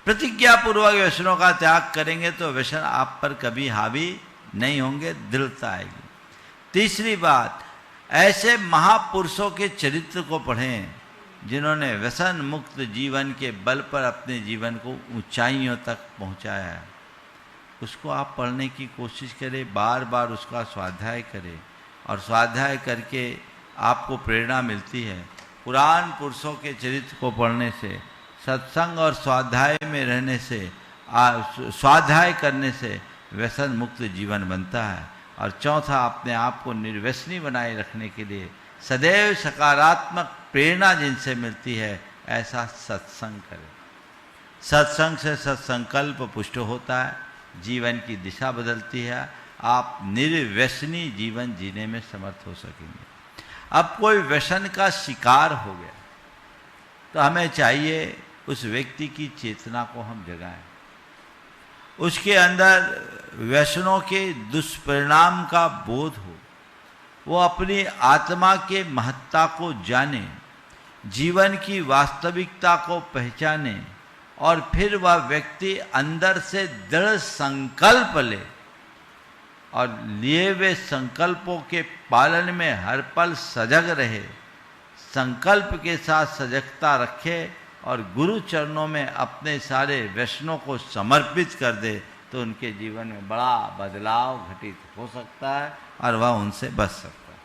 प्रतिज्ञा पूर्वक व्यसनों का त्याग करेंगे तो व्यसन आप पर कभी हावी नहीं होंगे, दृढ़ता आएगी। तीसरी बात, ऐसे महापुरुषों के चरित्र को पढ़ें जिन्होंने व्यसन मुक्त जीवन के बल पर अपने जीवन को ऊंचाइयों तक पहुंचाया है। उसको आप पढ़ने की कोशिश करें, बार बार उसका स्वाध्याय करें और स्वाध्याय करके आपको प्रेरणा मिलती है। पुराण पुरुषों के चरित्र को पढ़ने से, सत्संग और स्वाध्याय में रहने से, स्वाध्याय करने से व्यसन मुक्त जीवन बनता है और चौथा, अपने आप को निर्व्यसनी बनाए रखने के लिए सदैव सकारात्मक प्रेरणा जिनसे मिलती है ऐसा सत्संग करें। सत्संग से सत्संकल्प पुष्ट होता है, जीवन की दिशा बदलती है, आप निर्व्यसनी जीवन जीने में समर्थ हो सकेंगे। अब कोई व्यसन का शिकार हो गया तो हमें चाहिए उस व्यक्ति की चेतना को हम जगाएं, उसके अंदर व्यसनों के दुष्परिणाम का बोध हो, वो अपनी आत्मा के महत्ता को जाने, जीवन की वास्तविकता को पहचाने और फिर वह व्यक्ति अंदर से दृढ़ संकल्प ले और लिए हुए संकल्पों के पालन में हर पल सजग रहे, संकल्प के साथ सजगता रखे और गुरु चरणों में अपने सारे व्यसनों को समर्पित कर दे तो उनके जीवन में बड़ा बदलाव घटित हो सकता है और वह उनसे बच सकता है।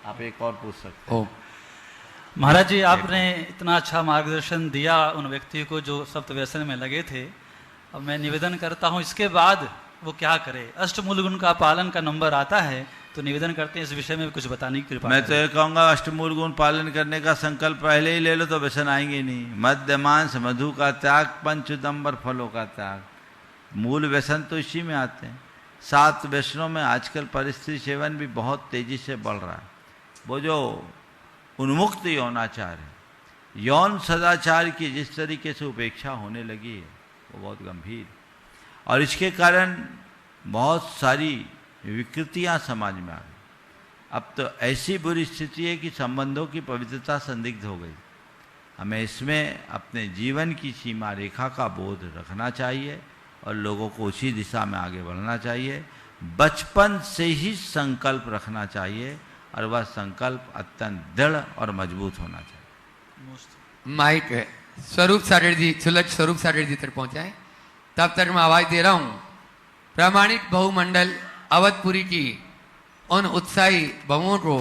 आप एक और पूछ सकते हैं। महाराज जी, आपने इतना अच्छा मार्गदर्शन दिया उन व्यक्तियों को जो सप्त व्यसन में लगे थे। अब मैं निवेदन करता हूँ इसके बाद वो क्या करे। अष्टमूल गुण का पालन का नंबर आता है तो निवेदन करते हैं इस विषय में कुछ बताने की कृपा। मैं तो ये कहूँगा अष्टमूल गुण पालन करने का संकल्प पहले ही ले लो तो व्यसन आएंगे नहीं। मद्य मांस मधु का त्याग, पंचदंबर फलों का त्याग, मूल व्यसन तो इसी में आते हैं। 7 व्यसनों में आजकल परिस्थिति सेवन भी बहुत तेजी से बढ़ रहा है। वो जो उन्मुक्त यौनाचार है, यौन सदाचार की जिस तरीके से उपेक्षा होने लगी है वो बहुत गंभीर, और इसके कारण बहुत सारी विकृतियां समाज में आ गई। अब तो ऐसी बुरी स्थिति है कि संबंधों की पवित्रता संदिग्ध हो गई। हमें इसमें अपने जीवन की सीमा रेखा का बोध रखना चाहिए और लोगों को उसी दिशा में आगे बढ़ना चाहिए। बचपन से ही संकल्प रखना चाहिए और वह संकल्प अत्यंत दृढ़ और मजबूत होना चाहिए। माइक स्वरूप सागर जी, सुलभ स्वरूप सागर जी तक पहुंचाए, तब तक मैं आवाज दे रहा हूं। प्रामाणिक बहुमंडल अवधपुरी की उन उत्साही बहुओं को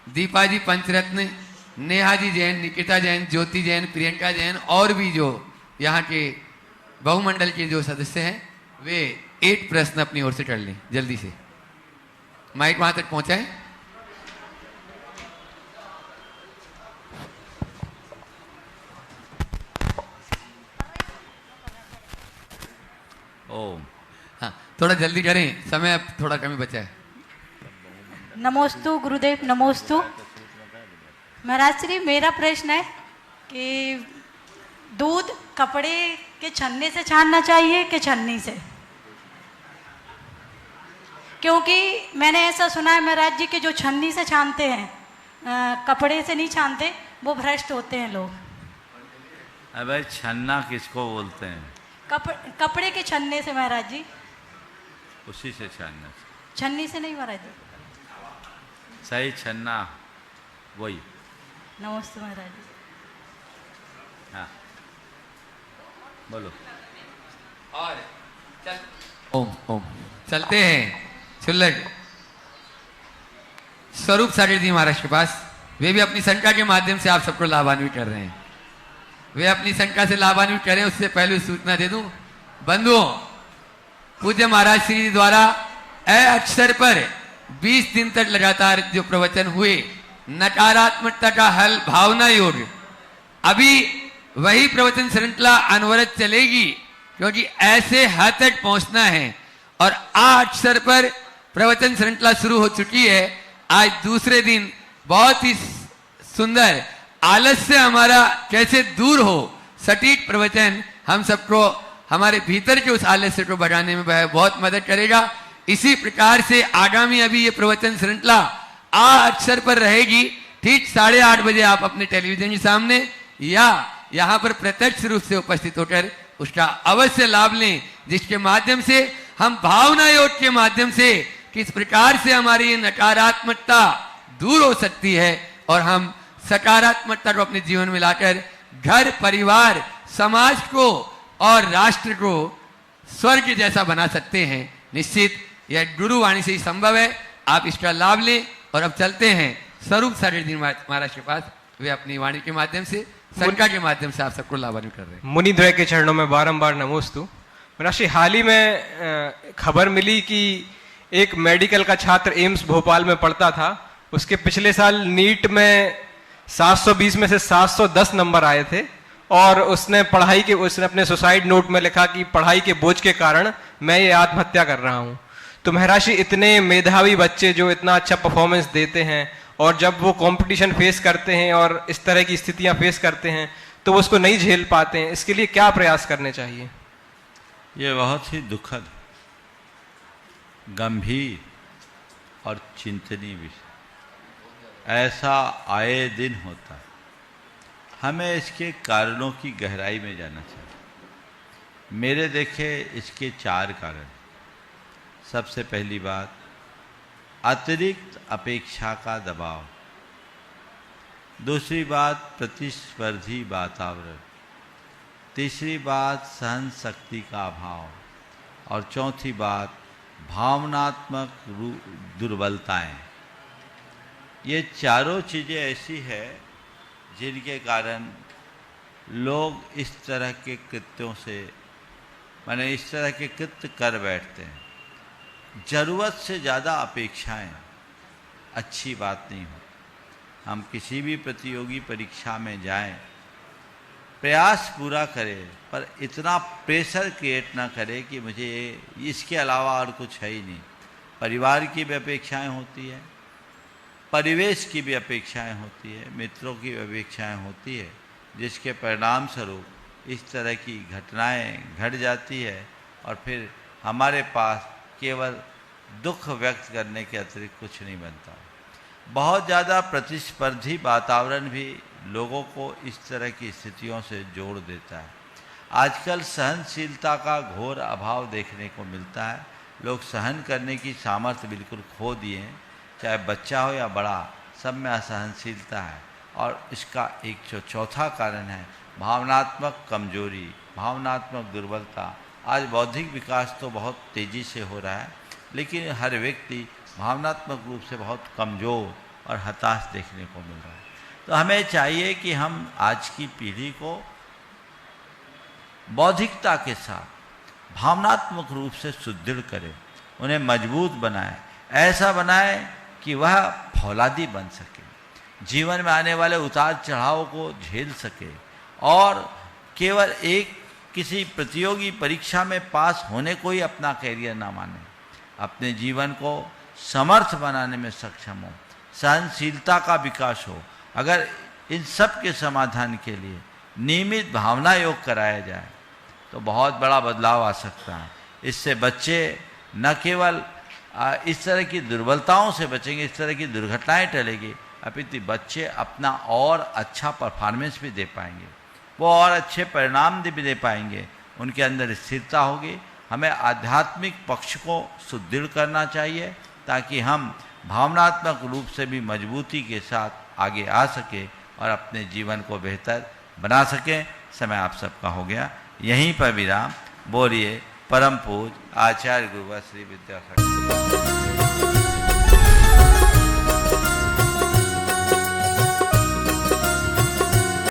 दीपा जी पंचरत्न, नेहा जी जैन, निकिता जैन, ज्योति जैन, प्रियंका जैन और भी जो यहाँ के बहुमंडल के जो सदस्य हैं वे 8 प्रश्न अपनी ओर से कर लें जल्दी से। माइक वहां तक पहुंचाए। हाँ, थोड़ा जल्दी करें, समय अब थोड़ा कमी बचा है। नमोस्तु गुरुदेव, नमोस्तु। महाराज श्री, मेरा प्रश्न है कि दूध कपड़े के छन्ने से छानना चाहिए कि छन्नी से? क्योंकि मैंने ऐसा सुना है महाराज जी कि जो छन्नी से छानते हैं, कपड़े से नहीं छानते, वो भ्रष्ट होते हैं लोग। अबे छन्ना किसको बोलते हैं? कपड़े के छन्ने से महाराज जी। उसी से छानना, छन्नी से नहीं महाराज जी। सही छन्ना वही। नमस्ते महाराज जी। हाँ बोलो। और चल ओम ओम चलते हैं छुल्लक स्वरूप सागर जी महाराज के पास। वे भी अपनी शंका के माध्यम से आप सबको लाभान्वित कर रहे हैं। वे अपनी शंका से लाभान्वित करें उससे पहले सूचना दे दूं, बंधुओं, पूज्य महाराज श्री द्वारा अक्षर पर 20 दिन तक लगातार जो प्रवचन हुए, नकारात्मकता का हल भावना योग, अभी वही प्रवचन श्रृंखला अनवरत चलेगी क्योंकि ऐसे हद तक पहुंचना है। और अक्षर पर प्रवचन श्रृंखला शुरू हो चुकी है। आज दूसरे दिन बहुत ही सुंदर आलस्य हमारा कैसे दूर हो, सटीक प्रवचन हम सबको हमारे भीतर के उस आलस्य को बढ़ाने में बहुत मदद करेगा। इसी प्रकार से आगामी अभी ये प्रवचन श्रृंखला अक्षर पर रहेगी। ठीक 8:30 बजे आप अपने टेलीविजन के सामने या यहाँ पर प्रत्यक्ष रूप से उपस्थित होकर उसका अवश्य लाभ लें, जिसके माध्यम से हम भावना योग के माध्यम से किस प्रकार से हमारी ये नकारात्मकता दूर हो सकती है और हम सकारात्मकता को अपने जीवन में लाकर घर, परिवार, समाज को और राष्ट्र को स्वर्ग जैसा बना सकते हैं। निश्चित यह गुरुवाणी से ही संभव है। आप इसका लाभ लें। और अब चलते हैं स्वरूप सागर जी महाराज के पास। वे अपनी वाणी के माध्यम से, शंका के माध्यम से आप सबको लाभान्वित कर रहे हैं। मुनिद्वय के चरणों में बारंबार नमोस्तु। महाराज, हाल ही में खबर मिली कि एक मेडिकल का छात्र एम्स भोपाल में पढ़ता था। उसके पिछले साल नीट में 720 में से 710 नंबर आए थे और उसने अपने सुसाइड नोट में लिखा कि पढ़ाई के बोझ के कारण मैं ये आत्महत्या कर रहा हूँ। तो महर्षि जी, इतने मेधावी बच्चे जो इतना अच्छा परफॉर्मेंस देते हैं और जब वो कंपटीशन फेस करते हैं और इस तरह की स्थितियां फेस करते हैं तो वो उसको नहीं झेल पाते हैं, इसके लिए क्या प्रयास करने चाहिए? ये बहुत ही दुखद, गंभीर और चिंतनीय विषय ऐसा आए दिन होता है। हमें इसके कारणों की गहराई में जाना चाहिए। मेरे देखे इसके 4 कारण। सबसे पहली बात, अतिरिक्त अपेक्षा का दबाव। दूसरी बात, प्रतिस्पर्धी वातावरण। तीसरी बात, सहन शक्ति का अभाव। और चौथी बात, भावनात्मक दुर्बलताएं। ये चारों चीज़ें ऐसी है जिनके कारण लोग इस तरह के कृत्यों से, माने इस तरह के कृत्य कर बैठते हैं। ज़रूरत से ज़्यादा अपेक्षाएं अच्छी बात नहीं हो। हम किसी भी प्रतियोगी परीक्षा में जाएं, प्रयास पूरा करें, पर इतना प्रेशर क्रिएट ना करें कि मुझे इसके अलावा और कुछ है ही नहीं। परिवार की भी अपेक्षाएं होती है, परिवेश की भी अपेक्षाएं होती है, मित्रों की भी अपेक्षाएं होती है, जिसके परिणाम स्वरूप इस तरह की घटनाएं घट जाती है और फिर हमारे पास केवल दुख व्यक्त करने के अतिरिक्त कुछ नहीं बनता। बहुत ज़्यादा प्रतिस्पर्धी वातावरण भी लोगों को इस तरह की स्थितियों से जोड़ देता है। आजकल सहनशीलता का घोर अभाव देखने को मिलता है। लोग सहन करने की सामर्थ्य बिल्कुल खो दिए हैं, चाहे बच्चा हो या बड़ा, सब में असहनशीलता है। और इसका एक जो चौथा कारण है भावनात्मक कमजोरी, भावनात्मक दुर्बलता। आज बौद्धिक विकास तो बहुत तेज़ी से हो रहा है, लेकिन हर व्यक्ति भावनात्मक रूप से बहुत कमज़ोर और हताश देखने को मिल रहा है। तो हमें चाहिए कि हम आज की पीढ़ी को बौद्धिकता के साथ भावनात्मक रूप से सुदृढ़ करें, उन्हें मजबूत बनाएं, ऐसा बनाएं कि वह फौलादी बन सके, जीवन में आने वाले उतार चढ़ाव को झेल सके और केवल एक किसी प्रतियोगी परीक्षा में पास होने को ही अपना कैरियर ना माने, अपने जीवन को समर्थ बनाने में सक्षम हो, सहनशीलता का विकास हो। अगर इन सब के समाधान के लिए नियमित भावना योग कराया जाए तो बहुत बड़ा बदलाव आ सकता है। इससे बच्चे न केवल इस तरह की दुर्बलताओं से बचेंगे, इस तरह की दुर्घटनाएं टलेगी, अपितु बच्चे अपना और अच्छा परफॉर्मेंस भी दे पाएंगे, वो और अच्छे परिणाम भी दे पाएंगे, उनके अंदर स्थिरता होगी। हमें आध्यात्मिक पक्ष को सुदृढ़ करना चाहिए ताकि हम भावनात्मक रूप से भी मजबूती के साथ आगे आ सके और अपने जीवन को बेहतर बना सकें। समय आप सबका हो गया, यहीं पर विराम। बोलिए परम पूज्य आचार्य गुरुवर श्री विद्यासागर।